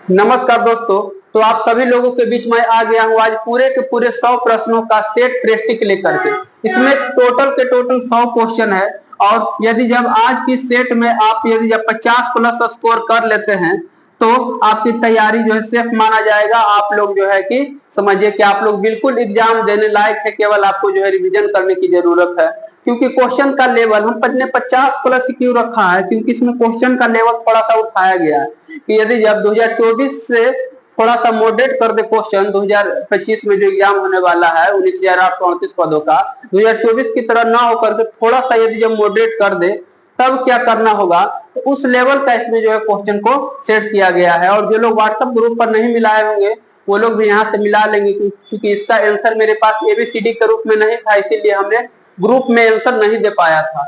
नमस्कार दोस्तों। तो आप सभी लोगों के बीच में आ गया हूँ आज पूरे के पूरे 100 प्रश्नों का सेट प्रैक्टिक लेकर के। इसमें टोटल के टोटल 100 क्वेश्चन है। और यदि जब आज की सेट में आप यदि जब 50 प्लस स्कोर कर लेते हैं तो आपकी तैयारी जो है सेफ माना जाएगा। आप लोग जो है कि समझिए कि आप लोग बिल्कुल एग्जाम देने लायक है, केवल आपको जो है रिवीजन करने की जरूरत है। क्योंकि क्वेश्चन का लेवल हम ने 50 प्लस क्यों रखा है, क्योंकि इसमें क्वेश्चन का लेवल थोड़ा सा उठाया गया है कि यदि जब 2024 से थोड़ा सा मॉडरेट कर दे क्वेश्चन 2025 में जो एग्जाम होने वाला है 19,838 पदों का, 2024 की तरह ना होकर के थोड़ा सा यदि जब मॉडरेट कर दे तब क्या करना होगा, तो उस लेवल का इसमें जो है क्वेश्चन को सेट किया गया है। और जो लोग व्हाट्सएप ग्रुप पर नहीं मिलाए होंगे वो लोग भी यहाँ से मिला लेंगे, क्योंकि इसका आंसर मेरे पास एबीसीडी के रूप में नहीं था, इसीलिए हमने ग्रुप में आंसर नहीं दे पाया था।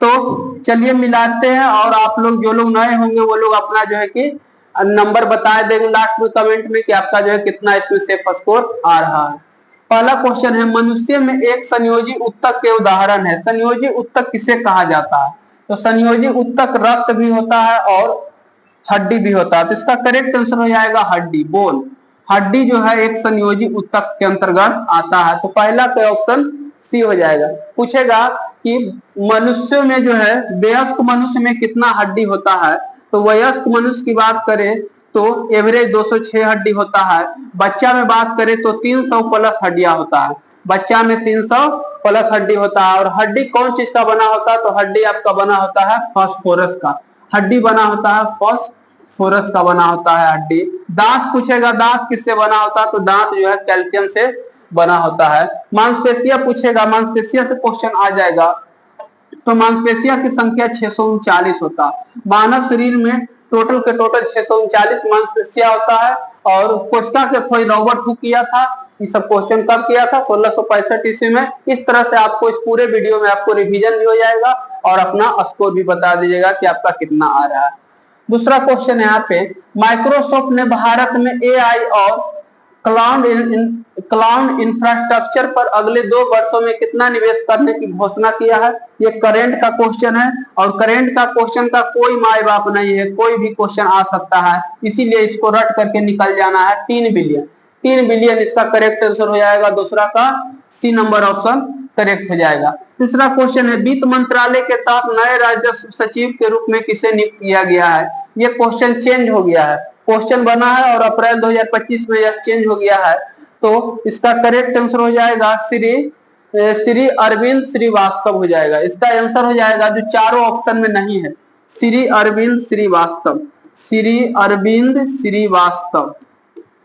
तो चलिए मिलाते हैं, और आप लोग जो लोग नए होंगे वो लोग अपना जो है कि नंबर बता देंगे लास्ट में कमेंट में कि आपका जो है कितना इसमें सेफ स्कोर आ रहा है। पहला क्वेश्चन है, मनुष्य में एक संयोजी उत्तक के उदाहरण है। संयोजी उत्तक किसे कहा जाता है? तो संयोजी उत्तक रक्त भी होता है और हड्डी भी होता है। तो इसका करेक्ट आंसर हो जाएगा हड्डी, बोन। हड्डी जो है एक संयोजी उत्तक के अंतर्गत आता है। तो पहला का ऑप्शन सी हो जाएगा। पूछेगा कि मनुष्य में जो है वयस्क मनुष्य में कितना हड्डी होता है, तो वयस्क मनुष्य की बात करें तो एवरेज 206 हड्डी होता है। बच्चा में बात करें तो 300 प्लस हड्डियां होता है। बच्चा में 300 प्लस हड्डी होता है। और हड्डी कौन चीज का बना होता है? तो हड्डी आपका बना होता है फास्फोरस का। हड्डी बना होता है फास्फोरस का बना होता है हड्डी। दांत पूछेगा, दांत किससे बना होता है? तो दांत जो है कैल्शियम से बना होता है। मांसपेशियां पूछेगा, मांसपेशिया से क्वेश्चन आ जाएगा। तो मांसपेशिया की संख्या 639 होता है। मानव शरीर में टोटल के टोटल 639 मांसपेशिया होता है। और कोशिका के खोज रॉबर्ट हुक किया था। ये सब क्वेश्चन कब किया था? 1665 ईस्वी में। इस तरह से आपको इस पूरे वीडियो में आपको रिवीजन भी हो जाएगा और अपना स्कोर भी बता दीजिएगा कि आपका कितना आ रहा है। दूसरा क्वेश्चन यहाँ पे, माइक्रोसॉफ्ट ने भारत में एआई और क्लाउड इंफ्रास्ट्रक्चर पर अगले 2 वर्षों में कितना निवेश करने की घोषणा किया है? ये करेंट का क्वेश्चन है, और करेंट का क्वेश्चन का कोई माई बाप नहीं है, कोई भी क्वेश्चन आ सकता है, इसीलिए इसको रट करके निकल जाना है। 3 बिलियन, 3 बिलियन इसका करेक्ट आंसर हो जाएगा। दूसरा का सी नंबर ऑप्शन करेक्ट हो जाएगा। तीसरा क्वेश्चन है, वित्त मंत्रालय के तहत नए राजस्व सचिव के रूप में किसे नियुक्त किया गया है? ये क्वेश्चन चेंज हो गया है, क्वेश्चन बना है और अप्रैल 2025 में यह चेंज हो गया है। तो इसका करेक्ट आंसर हो जाएगा श्री अरविंद श्रीवास्तव हो जाएगा। इसका आंसर हो जाएगा जो चारों ऑप्शन में नहीं है, श्री अरविंद श्रीवास्तव। श्री अरविंद श्रीवास्तव,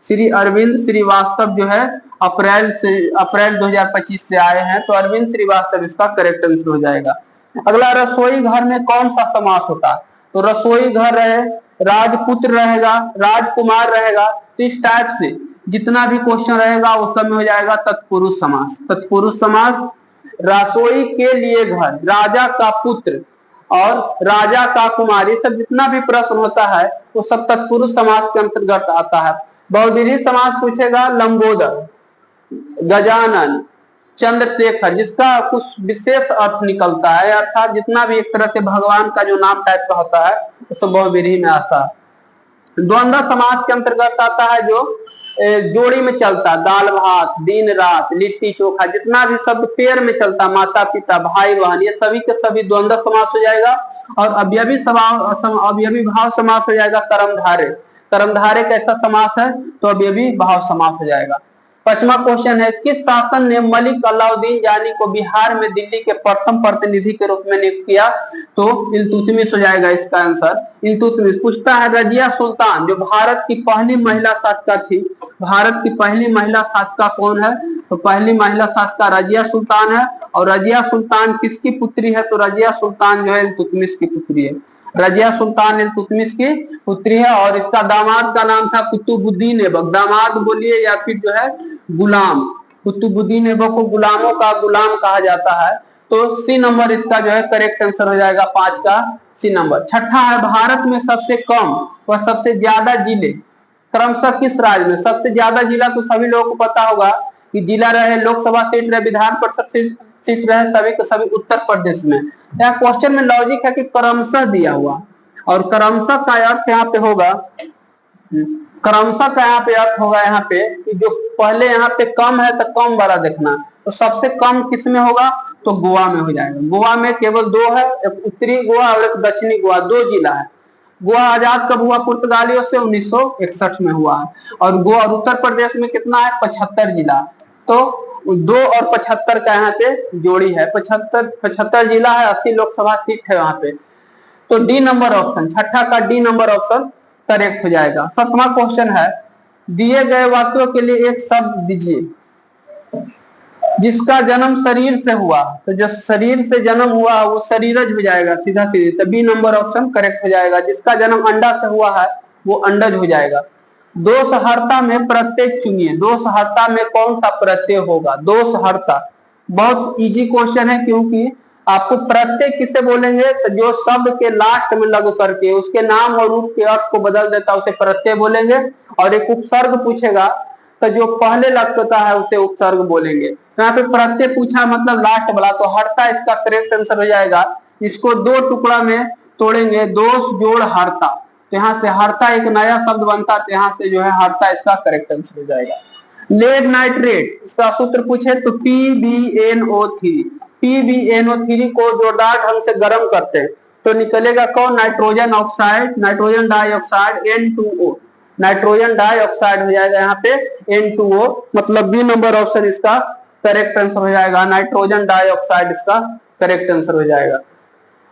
श्री अरविंद श्रीवास्तव जो है अप्रैल 2025 से आए हैं। तो अरविंद श्रीवास्तव इसका करेक्ट आंसर हो जाएगा। अगला, रसोई घर में कौन सा समास होता है? तो रसोई घर रहे, राजपुत्र रहेगा, राजकुमार रहेगा। तो इस टाइप से जितना भी क्वेश्चन रहेगा वो सब में हो जाएगा तत्पुरुष समास। तत्पुरुष समास, रसोई के लिए घर, राजा का पुत्र और राजा का कुमार, ये सब जितना भी प्रश्न होता है वो सब तत्पुरुष समास के अंतर्गत आता है। बहुव्रीहि समास पूछेगा, लंबोदर, गजानन, चंद्रशेखर, जिसका कुछ विशेष अर्थ निकलता है, अर्थात जितना भी एक तरह से भगवान का जो नाम टाइप का होता है वो सब बहुव्रीहि में आता है। द्वंद्व समास के अंतर्गत आता है जो जोड़ी में चलता, दाल भात, दिन रात, लिट्टी चोखा, जितना भी शब्द पेयर में चलता, माता पिता, भाई बहन, ये सभी के सभी द्वंद्व समास हो जाएगा। और अवयवी भाव समास हो जाएगा कर्मधारय। कर्मधारय कैसा समास है? तो अवयवी भाव समास हो जाएगा। 5वां क्वेश्चन है, किस शासन ने मलिक अलाउद्दीन जानी को बिहार में दिल्ली के प्रथम प्रतिनिधि के रूप में नियुक्त किया? तो इल्तुतमिश हो जाएगा इसका आंसर। इल्तुतमिश। पूछता है, रजिया सुल्तान जो भारत की पहली महिला शासिका थी, भारत की पहली महिला शासिका कौन है? तो पहली महिला शासिका रजिया सुल्तान है। और रजिया सुल्तान किसकी पुत्री है? तो रजिया सुल्तान जो है इल्तुतमिश की पुत्री है। रजिया सुल्तान इल्तुतमिश की पुत्री है। और इसका दामाद का नाम था कुतुबुद्दीन ऐबक। दामाद बोलिए या फिर जो है गुलाम, कुतुबुद्दीन ऐबक को गुलामों का गुलाम कहा जाता है। तो सी नंबर इसका जो है करेक्ट आंसर हो जाएगा, 5 का सी नंबर। छठा है, भारत में सबसे कम व सबसे ज्यादा जिले क्रमशः किस राज्य में? सबसे ज्यादा जिला तो सभी लोगों को पता होगा कि जिला रहे लोकसभा सीट रहे, विधान परिषद सीट रहे, सभी के सभी उत्तर प्रदेश में। यहाँ क्वेश्चन में लॉजिक है कि क्रमशः दिया हुआ, और क्रमशः का अर्थ यहाँ पे होगा क्रमशः का यहाँ पे अर्थ होगा यहाँ पे कि जो पहले यहाँ पे कम है तो कम वाला देखना, तो सबसे कम किस में होगा, तो गोवा में हो जाएगा। गोवा में केवल दो है, एक उत्तरी गोवा और एक दक्षिणी गोवा, दो जिला है। गोवा आजाद कब हुआ पुर्तगालियों से, 1961 में हुआ है। और गोवा और उत्तर प्रदेश में कितना है, 75 जिला। तो 2 और 75 का यहाँ पे जोड़ी है, 75 जिला है, 80 लोकसभा सीट है वहां पे। तो डी नंबर ऑप्शन, छठा का डी नंबर ऑप्शन करेक्ट हो जाएगा। 7वां क्वेश्चन है, दिए गए वाक्यों के लिए एक शब्द दीजिए जिसका जन्म शरीर से हुआ। तो जो शरीर से जन्म हुआ वो शरीरज हो जाएगा सीधा सीधे, तो बी नंबर ऑप्शन करेक्ट हो जाएगा। जिसका जन्म अंडा से हुआ है वो अंडज हो जाएगा। दोषहर्ता में प्रत्यय चुनिए, दोषहर्ता में कौन सा प्रत्यय होगा, दोषहर्ता। बहुत इजी क्वेश्चन है, क्योंकि आपको प्रत्यय किसे बोलेंगे, तो जो शब्द के लास्ट में लग करके उसके नाम और रूप के अर्थ को बदल देता है उसे प्रत्यय बोलेंगे। और एक उपसर्ग पूछेगा तो जो पहले लगता है उसे उपसर्ग बोलेंगे। तो यहाँ पे प्रत्यय पूछा मतलब लास्ट वाला, तो हर्ता इसका करेक्ट आंसर हो जाएगा। इसको 2 टुकड़ा में तोड़ेंगे, दोष जोड़ हर्ता, तो यहाँ से हर्ता एक नया शब्द बनता, तो यहाँ से जो है हर्ता इसका करेक्ट आंसर हो जाएगा। लेड नाइट्रेट, इसका सूत्र पूछे तो PbNO3, PbNO3 को जोरदार ढंग से गर्म करते हैं तो निकलेगा कौन, nitrogen oxide, nitrogen dioxide N2O, nitrogen dioxide हो जाएगा यहाँ पे N2O, मतलब बी नंबर ऑप्शन इसका करेक्ट आंसर हो जाएगा, नाइट्रोजन डाइऑक्साइड इसका करेक्ट आंसर हो जाएगा।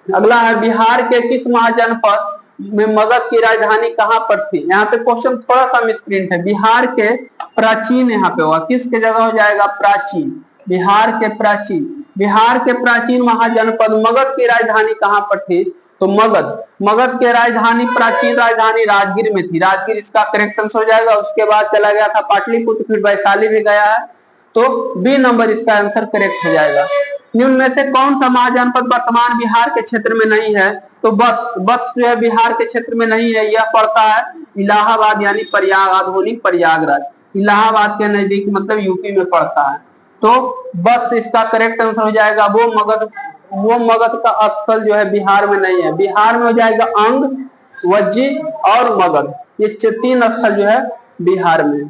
अगला है, बिहार के किस महाजनपद में मगध की राजधानी कहां पर थी। यहाँ पे क्वेश्चन थोड़ा सा मिसप्रिंट है, बिहार के प्राचीन यहाँ पे होगा, किसके जगह हो जाएगा, प्राचीन, बिहार के प्राचीन, बिहार के प्राचीन महाजनपद मगध की राजधानी कहां पर थी, तो मगध, मगध की राजधानी प्राचीन राजधानी राजगीर में थी, राजगीर इसका करेक्ट आंसर हो जाएगा। उसके बाद चला गया था पाटलिपुत्र, फिर वैशाली भी गया है, तो बी नंबर इसका आंसर करेक्ट हो जाएगा। निम्न में से कौन सा महाजनपद वर्तमान बिहार के क्षेत्र में नहीं है, तो बत्स, बत्स जो है बिहार के क्षेत्र में नहीं है, यह पड़ता है इलाहाबाद यानी प्रयाग, आधुनिक प्रयागराज, इलाहाबाद के नजदीक मतलब यूपी में पड़ता है। तो बस इसका करेक्ट आंसर हो जाएगा, वो मगध का स्थल जो है बिहार में नहीं है। बिहार में हो जाएगा अंग, वज्जी और मगध, ये 3 स्थल जो है बिहार में।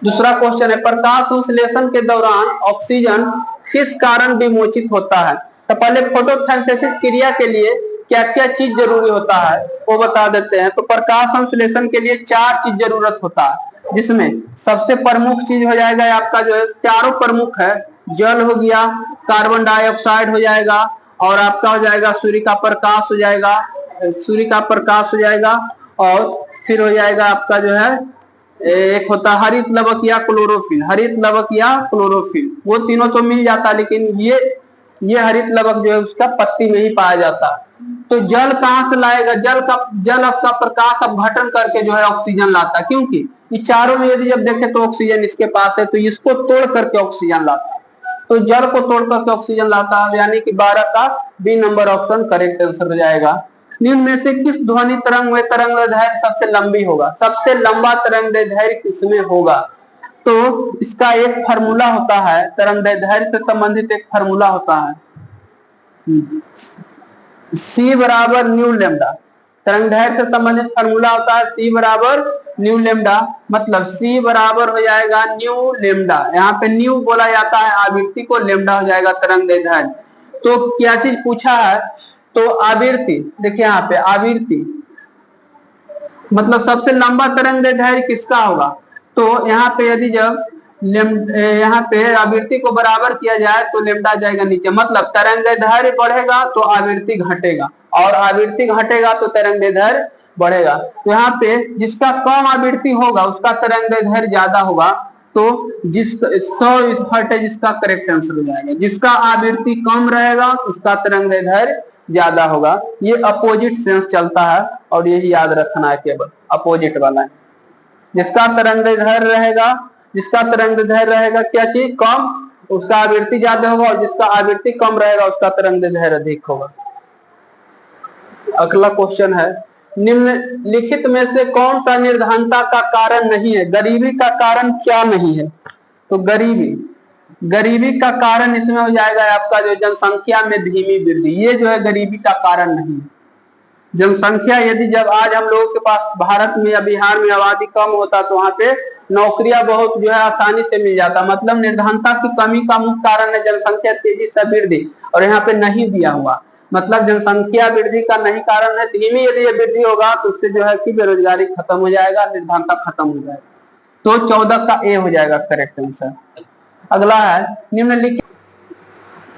दूसरा क्वेश्चन है, प्रकाश संश्लेषण के दौरान ऑक्सीजन किस कारण विमोचित होता है। तो पहले फोटोसिंथेसिस क्रिया के लिए क्या क्या चीज जरूरी होता है वो बता देते हैं। तो प्रकाश संश्लेषण के लिए 4 चीज जरूरत होता है, जिसमें सबसे प्रमुख चीज हो जाएगा आपका जो है, चारों प्रमुख है, जल हो गया, कार्बन डाइऑक्साइड हो जाएगा, और आपका हो जाएगा सूर्य का प्रकाश हो जाएगा, सूर्य का प्रकाश हो जाएगा, और फिर हो जाएगा आपका जो है एक होता है हरित लवक या क्लोरोफिल, हरित लवक या क्लोरोफिल, वो तीनों तो मिल जाता, लेकिन ये हरित लवक जो है उसका पत्ती में ही पाया जाता है। तो जल कहाँ से लाएगा, जल आपका प्रकाश अपघटन करके जो है ऑक्सीजन लाता है, क्योंकि ये चारों में यदि जब देखें तो ऑक्सीजन इसके पास है, तो इसको तोड़ करके ऑक्सीजन लाता है, तो जल को तोड़ करके ऑक्सीजन लाता है, यानी कि 12 का B number option correct answer हो जाएगा। निम्न में से किस ध्वनि तरंग में तरंगदैर्घ्य सबसे लंबी होगा, सबसे लंबा तरंगदैर्घ्य किसमें होगा, तो इसका एक फार्मूला होता है, तरंगदैर्घ्य से संबंधित एक फार्मूला होता है, C बराबर न्यू लेमडा, तरंगदैर्घ्य से संबंधित फार्मूला होता है C बराबर न्यू लेमडा, मतलब C बराबर हो जाएगा न्यू लेमडा, यहाँ पे न्यू बोला जाता है आवृत्ति को, लेमडा हो जाएगा तरंगदैर्घ्य। तो क्या चीज पूछा है, तो आवृत्ति, देखिए यहाँ पे आवृत्ति मतलब सबसे लंबा तरंगदैर्घ्य किसका होगा, तो यहाँ पे यदि जब यहाँ पे आवृत्ति को बराबर किया जाए तो लेमडा जाएगा नीचे, मतलब तरंगदैर्घ्य बढ़ेगा तो आवृत्ति घटेगा, और आवृत्ति घटेगा तो तरंगदैर्घ्य बढ़ेगा। तो यहाँ पे जिसका कम आवृत्ति होगा उसका तरंगदैर्घ्य ज्यादा होगा, तो जिसका 100 हर्ट्ज है जिसका करेक्ट आंसर हो जाएगा, जिसका आवृत्ति कम रहेगा उसका तरंगदैर्घ्य ज्यादा होगा। ये अपोजिट सेंस चलता है और यही याद रखना है, केवल अपोजिट वाला है। जिसका तरंगदैर्घ्य रहेगा क्या चीज कम, उसका आवृत्ति ज्यादा होगा, और जिसका आवृत्ति कम रहेगा उसका तरंगदैर्घ्य अधिक होगा। अगला क्वेश्चन है, निम्नलिखित में से कौन सा निर्धनता का कारण नहीं है, गरीबी का कारण क्या नहीं है, तो गरीबी का कारण इसमें हो जाएगा आपका जो जनसंख्या में धीमी वृद्धि, ये जो है गरीबी का कारण नहीं है। जनसंख्या यदि जब आज हम लोगों के पास भारत में या बिहार में आबादी कम होता तो वहां पे नौकरियां बहुत जो है आसानी से मिल जाता। मतलब निर्धनता की कमी का मुख्य कारण है जनसंख्या तेजी से वृद्धि, और यहाँ पे नहीं दिया हुआ। मतलब जनसंख्या वृद्धि का नहीं कारण है, धीमी यदि ये वृद्धि होगा तो उससे जो है कि बेरोजगारी खत्म हो जाएगा, निर्धनता खत्म हो जाएगा। तो 14 का ए हो जाएगा करेक्ट आंसर। अगला है निम्नलिखित,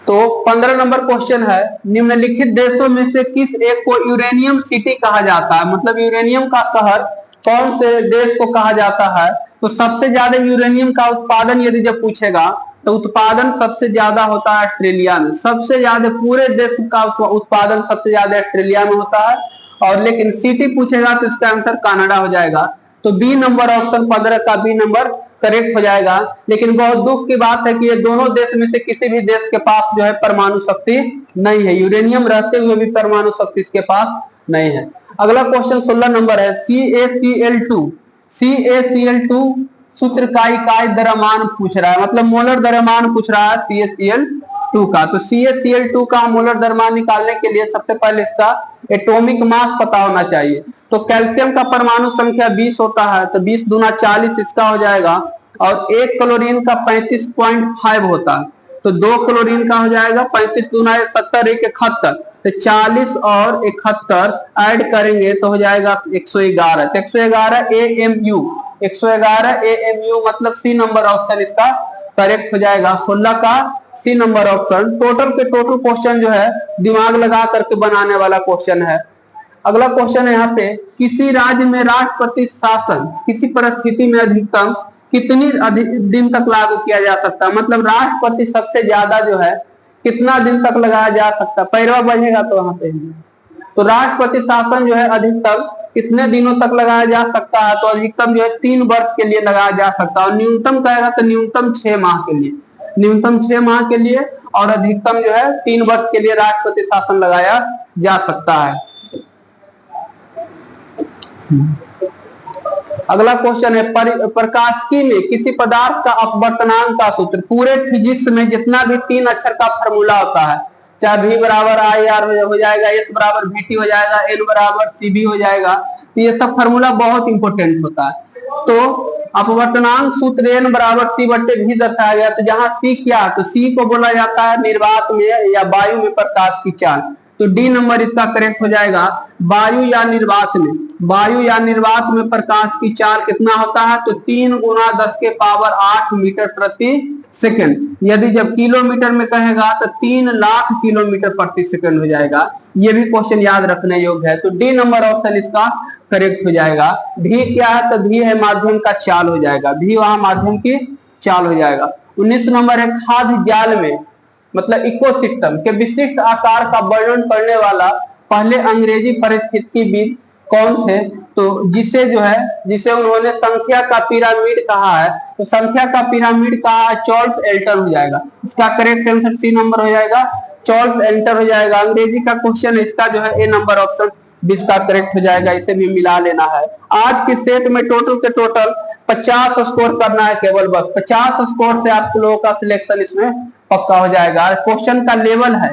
तो 15 नंबर क्वेश्चन है, निम्नलिखित देशों में से किस एक को यूरेनियम सिटी कहा जाता है? मतलब यूरेनियम का शहर कौन से देश को कहा जाता है? तो सबसे ज्यादा यूरेनियम का उत्पादन यदि जब पूछेगा तो उत्पादन सबसे ज्यादा होता है ऑस्ट्रेलिया में। सबसे ज्यादा पूरे देश का उत्पादन सबसे ज्यादा ऑस्ट्रेलिया में होता है। और लेकिन सिटी पूछेगा तो इसका आंसर कनाडा हो जाएगा। तो बी नंबर ऑप्शन 15 का बी नंबर करेक्ट हो जाएगा। लेकिन बहुत दुख की बात है कि ये दोनों देश में से किसी भी देश के पास जो है परमाणु शक्ति नहीं है। यूरेनियम रहते हुए भी परमाणु शक्ति इसके पास नहीं है। अगला क्वेश्चन 16 नंबर है, CaCl2 सूत्र का इकाई द्रव्यमान पूछ रहा है। मतलब मोलर द्रव्यमान पूछ रहा है CaCl2 का। तो CaCl2 का मोलर द्रव्यमान निकालने के लिए सबसे पहले इसका एटॉमिक मास पता होना चाहिए। तो कैल्शियम का परमाणु संख्या 20 होता है, तो 20 दूना 40 इसका हो जाएगा। और एक क्लोरीन का 35.5 होता है, तो 2 क्लोरीन का हो जाएगा 35 दूना 70 एक 71, तो 40 और 71 ऐड करेंगे तो हो जाएगा 111। तो 111 AMU, 111 AMU मतलब सी नंबर ऑप्शन इसका करेक्ट हो जाएगा। 16 का सी नंबर ऑप्शन। टोटल के टोटल क्वेश्चन जो है दिमाग लगा करके बनाने वाला क्वेश्चन है। अगला क्वेश्चन है यहाँ पे, किसी राज्य में राष्ट्रपति शासन किसी परिस्थिति में अधिकतम कितनी दिन तक लागू किया जा सकता है? मतलब राष्ट्रपति सबसे ज्यादा जो है कितना दिन तक लगाया जा सकता है? पैरवा बढ़ेगा तो वहां पे, तो राष्ट्रपति शासन जो है अधिकतम कितने दिनों तक लगाया जा सकता है? तो अधिकतम जो है 3 वर्ष के लिए लगाया जा सकता है। और न्यूनतम कहेगा तो न्यूनतम 6 माह के लिए, न्यूनतम 6 माह के लिए, और अधिकतम जो है 3 वर्ष के लिए राष्ट्रपति शासन लगाया जा सकता है। अगला क्वेश्चन है, प्रकाशिकी में किसी पदार्थ का अपवर्तनांक का सूत्र। पूरे फिजिक्स में जितना भी 3 अक्षर का फॉर्मूला होता है, चाहे V बराबर IR हो जाएगा, S बराबर VT हो जाएगा, N बराबर CB हो जाएगा, तो ये सब फॉर्मूला बहुत इंपॉर्टेंट होता है। तो अपवर्तनांक सूत्र N बराबर C/V दर्शाया गया। तो जहां C क्या, तो C को बोला जाता है निर्वात में या वायु में प्रकाश की चाल। तो डी नंबर इसका करेक्ट हो जाएगा। वायु या निर्वात में, वायु या निर्वात में प्रकाश की चाल कितना होता है? तो 3 गुना 10 के पावर 8 मीटर प्रति सेकंड। यदि जब किलोमीटर में कहेगा तो 3 लाख किलोमीटर प्रति सेकंड हो जाएगा। ये भी क्वेश्चन याद रखने योग्य है। तो डी नंबर ऑप्शन इसका करेक्ट हो जाएगा। भी क्या है? तो भी है माध्यम का चाल हो जाएगा, भी वहां माध्यम की चाल हो जाएगा। 19 नंबर है, खाद्य जाल में मतलब इकोसिस्टम के विशिष्ट आकार का वर्णन करने वाला पहले अंग्रेजी पारिस्थितिकीविद कौन थे? तो जिसे उन्होंने संख्या का पिरामिड कहा है। तो संख्या का पिरामिड कहा है चार्ल्स एल्टर हो जाएगा। इसका करेक्ट आंसर सी नंबर हो जाएगा, चार्ल्स एल्टर हो जाएगा। अंग्रेजी का क्वेश्चन है, इसका जो है ए नंबर ऑप्शन 20 का करेक्ट हो जाएगा। इसे भी मिला लेना है। आज के सेट में टोटल के टोटल 50 स्कोर करना है केवल, बस 50 स्कोर से आप लोगों का सिलेक्शन इसमें पक्का हो जाएगा। क्वेश्चन का लेवल है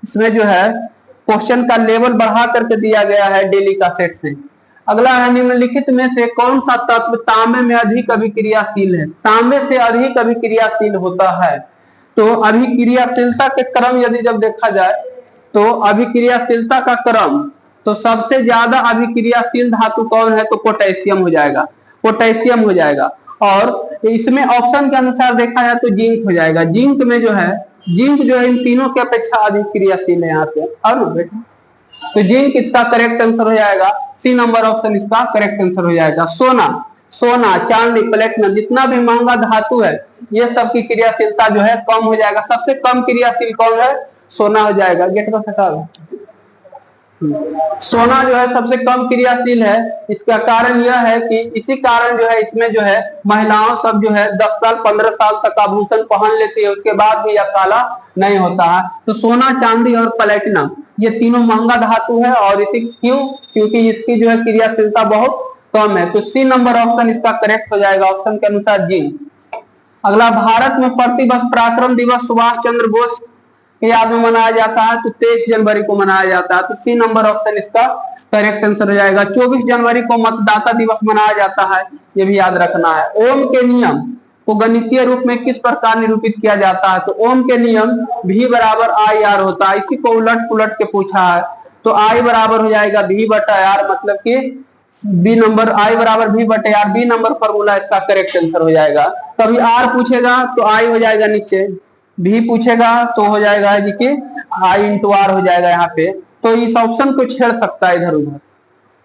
इसमें जो है, क्वेश्चन का लेवल बढ़ा करके दिया गया है डेली का सेट से। अगला है, निम्नलिखित में से कौन सा तत्व तांबे में अधिक अभिक्रियाशील है? तांबे से अधिक अभिक्रियाशील होता है। तो अभिक्रियाशीलता के क्रम यदि जब देखा जाए तो अभिक्रियाशीलता का क्रम, तो सबसे ज्यादा अभिक्रियाशील धातु कौन है? तो पोटेशियम हो जाएगा, पोटेशियम हो जाएगा। और इसमें ऑप्शन के अनुसार देखा जाए तो जिंक हो जाएगा। जिंक में जो है, जिंक जो है इन तीनों के अपेक्षा अधिक क्रियाशील है यहाँ पे। और बेटा तो जिंक इसका करेक्ट आंसर हो जाएगा। सी नंबर ऑप्शन इसका करेक्ट आंसर हो जाएगा। सोना, सोना, चांदी, प्लेटिनम, जितना भी महंगा धातु है ये सब की क्रियाशीलता जो है कम हो जाएगा। सबसे कम क्रियाशील कौन है? सोना हो जाएगा। गेट पर सका सोना जो है सबसे कम क्रियाशील है। इसका कारण यह है कि इसी कारण जो है इसमें जो है महिलाओं सब जो है 10 साल 15 साल तक आभूषण पहन लेती है, उसके बाद भी यह काला नहीं होता है। तो सोना, चांदी और प्लेटिनम ये तीनों महंगा धातु है। और इसी क्योंकि इसकी जो है क्रियाशीलता बहुत कम है। तो सी नंबर ऑप्शन इसका करेक्ट हो जाएगा, ऑप्शन के अनुसार जिंक। अगला, भारत में प्रतिवर्ष पराक्रम दिवस सुभाष चंद्र बोस याद में मनाया जाता है? तो 23 जनवरी को मनाया जाता है। तो सी नंबर ऑप्शन इसका करेक्ट आंसर हो जाएगा। 24 जनवरी को मतदाता दिवस मनाया जाता है, ये भी याद रखना है। ओम के नियम को गणितीय रूप में किस प्रकार निरूपित किया जाता है? तो ओम के नियम V बराबर आई आर होता है। इसी को उलट पुलट के पूछा है, तो आई बराबर हो जाएगा V बटा आर, मतलब कि बी नंबर आई बराबर V बटे आर, बी नंबर फॉर्मूला इसका करेक्ट आंसर हो जाएगा। कभी आर पूछेगा तो आई हो जाएगा नीचे, भी पूछेगा तो हो जाएगा जी कि आई इंटू आर हो जाएगा यहाँ पे। तो इस ऑप्शन को छेड़ सकता है इधर उधर।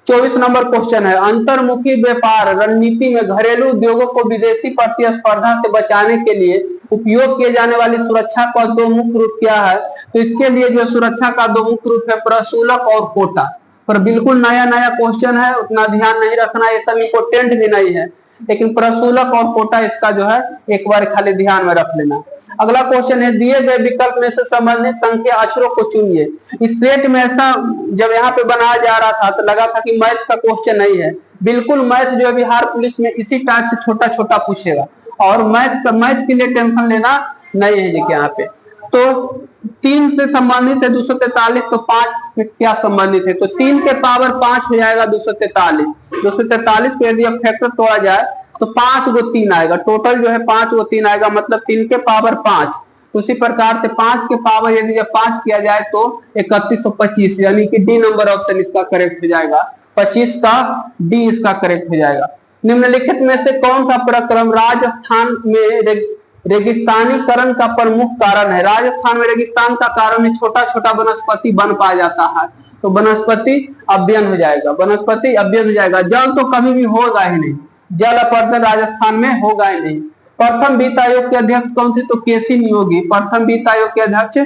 24 नंबर क्वेश्चन है, अंतर्मुखी व्यापार रणनीति में घरेलू उद्योगों को विदेशी प्रतिस्पर्धा से बचाने के लिए उपयोग किए जाने वाली सुरक्षा का दो मुख्य रूप क्या है? तो इसके लिए जो सुरक्षा का दो मुख्य रूप है प्रशुल्क और कोटा। पर बिल्कुल नया नया क्वेश्चन है, उतना ध्यान नहीं रखना, ये सब इम्पोर्टेंट भी नहीं है, लेकिन प्रशुल्क और कोटा इसका जो है एक बार खाली ध्यान में रख लेना। अगला क्वेश्चन है, दिए गए विकल्प में से संबंधित संख्या अक्षरों को चुनिए। इस सेट में ऐसा जब यहाँ पे बनाया जा रहा था तो लगा था कि मैथ का क्वेश्चन नहीं है। बिल्कुल मैथ जो है बिहार पुलिस में इसी टाइप से छोटा छोटा पूछेगा, और मैथ के लिए टेंशन लेना नहीं है जी यहाँ पे। तो 3 से संबंधित है 243, तो 5 से क्या संबंधित है? तो 3 के पावर 5 हो जाएगा 243। 243 को यदि फैक्टर तोड़ा जाए तो 5 गो 3 आएगा, टोटल जो है 5 गो 3 आएगा, मतलब 3 के पावर 5। उसी प्रकार से 5 के पावर यदि जब 5 किया जाए तो 3125, यानी कि डी नंबर ऑप्शन इसका करेक्ट हो जाएगा। 25 का डी इसका करेक्ट हो जाएगा। निम्नलिखित में से कौन सा प्रक्रम राजस्थान में रेगिस्तानीकरण का प्रमुख कारण है? राजस्थान में रेगिस्तान का कारण है छोटा छोटा वनस्पति बन पाया जाता है, तो वनस्पति अध्ययन हो जाएगा, वनस्पति अध्ययन हो जाएगा। जल तो कभी भी होगा ही नहीं, जल अपर्दन राजस्थान में होगा ही नहीं। प्रथम वित्त आयोग के अध्यक्ष कौन थे? तो केसी नियोगी। प्रथम वित्त आयोग के अध्यक्ष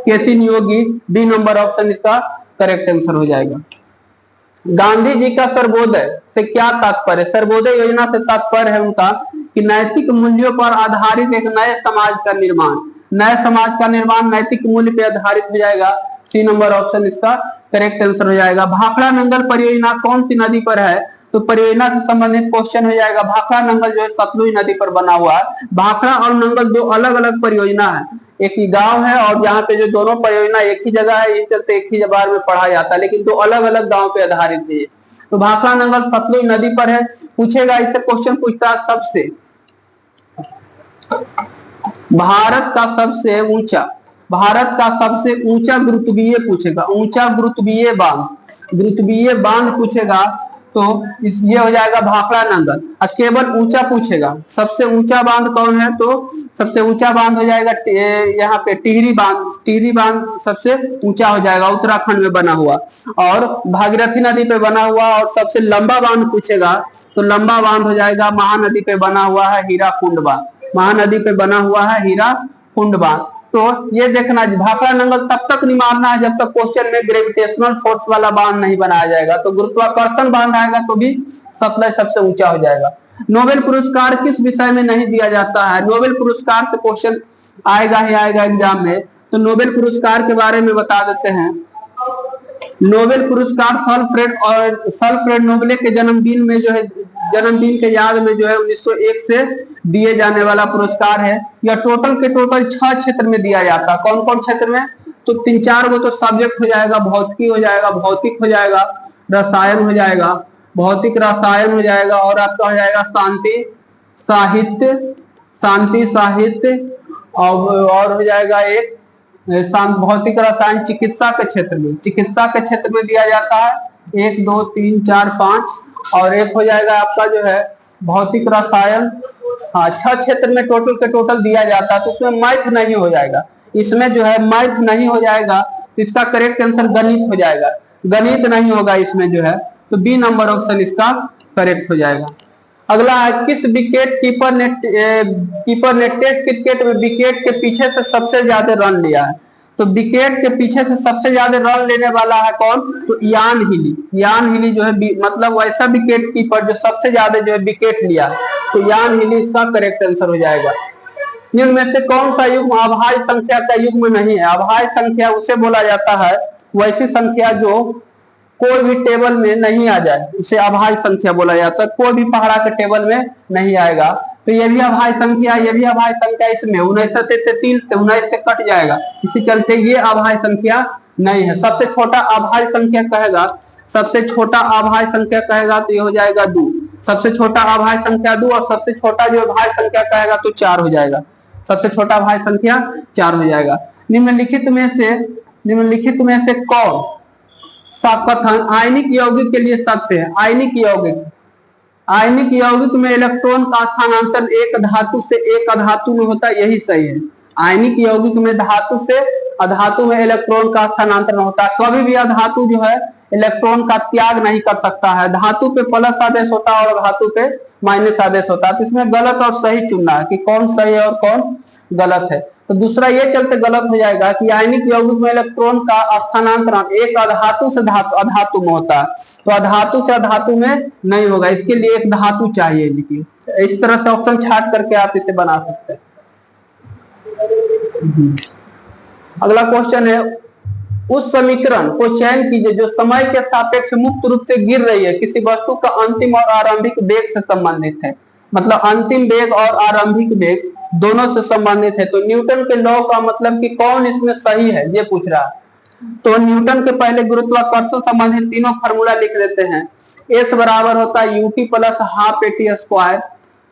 केसी नियोगी, बी नंबर ऑप्शन इसका करेक्ट आंसर हो जाएगा। गांधी जी का सर्वोदय से क्या तात्पर्य? सर्वोदय योजना से तात्पर्य है उनका कि नैतिक मूल्यों पर आधारित एक नए समाज का निर्माण। नए समाज का निर्माण नैतिक मूल्य पे आधारित हो जाएगा। सी नंबर ऑप्शन इसका करेक्ट आंसर हो जाएगा। भाखड़ा नंगल परियोजना कौन सी नदी पर है? तो परियोजना से संबंधित क्वेश्चन हो जाएगा। भाखड़ा नंगल जो है सतलुज नदी पर बना हुआ है। भाखड़ा और नंगल दो अलग अलग परियोजना है, एक ही गांव है, और यहाँ पे जो दोनों परियोजना एक ही जगह है, इस चलते एक ही बार में पढ़ा जाता है, लेकिन दो अलग अलग गांव पे आधारित है। तो भाखड़ा नंगल सतलुज नदी पर है। पूछेगा, इससे क्वेश्चन पूछता है सबसे भारत का सबसे ऊंचा गुरुत्वीय पूछेगा, ऊंचा गुरुत्वीय बांध पूछेगा, तो ये हो जाएगा भाखड़ा नंगल। और केवल ऊंचा पूछेगा, सबसे ऊंचा बांध कौन है? तो सबसे ऊंचा बांध हो जाएगा यहाँ पे टिहरी बांध। टिहरी बांध सबसे ऊंचा हो जाएगा, उत्तराखंड में बना हुआ, और भागीरथी नदी पे बना हुआ। और सबसे लंबा बांध पूछेगा तो लंबा बांध हो जाएगा महानदी पे बना हुआ है हीराकुंड बांध। महानदी पे बना हुआ है हीराकुंड बांध। तो ये देखना, भाखड़ा नंगल तब तक नहीं मारना है जब तक क्वेश्चन में ग्रेविटेशनल फोर्स वाला बांध नहीं बनाया जाएगा। तो गुरुत्वाकर्षण बांध आएगा तो भी सतलज सबसे ऊंचा हो जाएगा। नोबेल पुरस्कार किस विषय में नहीं दिया जाता है? नोबेल पुरस्कार से क्वेश्चन आएगा ही आएगा एग्जाम में, तो नोबेल पुरस्कार के बारे में बता देते हैं। नोबेल पुरस्कार सल्फ्रेड नोबेल के जन्मदिन में जो है, जन्मदिन के याद में जो है 1901 से दिए जाने वाला पुरस्कार है। यह टोटल के टोटल 6 क्षेत्र में दिया जाता है। कौन कौन क्षेत्र में? तो 3-4 गो तो सब्जेक्ट हो जाएगा, भौतिकी हो जाएगा, भौतिक हो जाएगा, रसायन हो जाएगा, भौतिक रसायन हो जाएगा, और आपका हो जाएगा शांति साहित्य, और हो जाएगा एक भौतिक रसायन चिकित्सा के क्षेत्र में दिया जाता है। 1 2 3 4 5, और एक हो जाएगा आपका जो है भौतिक रसायन। हाँ, 6 क्षेत्र में टोटल के टोटल दिया जाता है। तो उसमें मैथ नहीं हो जाएगा, इसमें जो है मैथ नहीं हो जाएगा, तो इसका करेक्ट आंसर गणित हो जाएगा। गणित नहीं होगा इसमें जो है, तो बी नंबर ऑप्शन इसका करेक्ट हो जाएगा। अगला है, किस विकेट कीपर ने टेस्ट क्रिकेट में विकेट के पीछे से सबसे ज्यादा रन लिया है? तो विकेट के पीछे से सबसे ज्यादा रन लेने वाला है कौन? तो इयान हिली जो है, मतलब वैसा विकेट कीपर जो सबसे ज्यादा जो है विकेट लिया, तो इयान हिली इसका करेक्ट आंसर हो जाएगा। निम्न में से कौन सा युग्म अभाज्य संख्या का युग्म नहीं है? अभाज्य संख्या उसे बोला जाता है वैसी संख्या जो कोई भी टेबल में नहीं आ जाए, उसे अभाज्य संख्या बोला जाता है। कोई भी पहाड़ा के टेबल में नहीं आएगा, तो ये भी अभाज्य संख्या, ये भी अभाज्य संख्या, इसमें 19 से कट जाएगा, इसी चलते ये अभाज्य संख्या नहीं है। सबसे छोटा अभाज्य संख्या कहेगा, सबसे छोटा अभाज्य संख्या कहेगा तो ये हो जाएगा 2, सबसे छोटा अभाज्य संख्या 2, और सबसे छोटा जो अभाज्य संख्या कहेगा तो 4 हो जाएगा, सबसे छोटा अभाज्य संख्या 4 हो जाएगा। निम्नलिखित में से कौन सा कथन आयनिक यौगिक के लिए सत्य है? आयनिक यौगिक में इलेक्ट्रॉन का स्थानांतरण एक धातु से एक अधातु में होता है, यही सही है। आयनिक यौगिक में धातु से अधातु में इलेक्ट्रॉन का स्थानांतरण होता है। कभी भी अधातु जो है इलेक्ट्रॉन का त्याग नहीं कर सकता है। धातु पे प्लस आवेश होता है और धातु पे माइनस आवेश होता है। तो इसमें गलत और सही चुनना है कि कौन सही है और कौन गलत है। तो दूसरा ये चलते गलत हो जाएगा कि आयनिक यौगिक में इलेक्ट्रॉन का स्थानांतरण एक अधातु से अधातु में होता है, तो अधातु से अधातु में नहीं होगा, इसके लिए एक धातु चाहिए। देखिए इस तरह से ऑप्शन छाट करके आप इसे बना सकते हैं। अगला क्वेश्चन है, उस समीकरण को चयन कीजिए जो समय के सापेक्ष मुक्त रूप से गिर रही है, किसी वस्तु का अंतिम और आरंभिक वेग से संबंधित है। मतलब अंतिम वेग और आरंभिक वेग दोनों से संबंधित है। तो न्यूटन के लॉ का मतलब कि कौन इसमें सही है ये पूछ रहा है। तो न्यूटन के पहले गुरुत्वाकर्षण संबंधित तीनों फार्मूला लिख देते हैं। एस बराबर होता है UT plus half eighty square,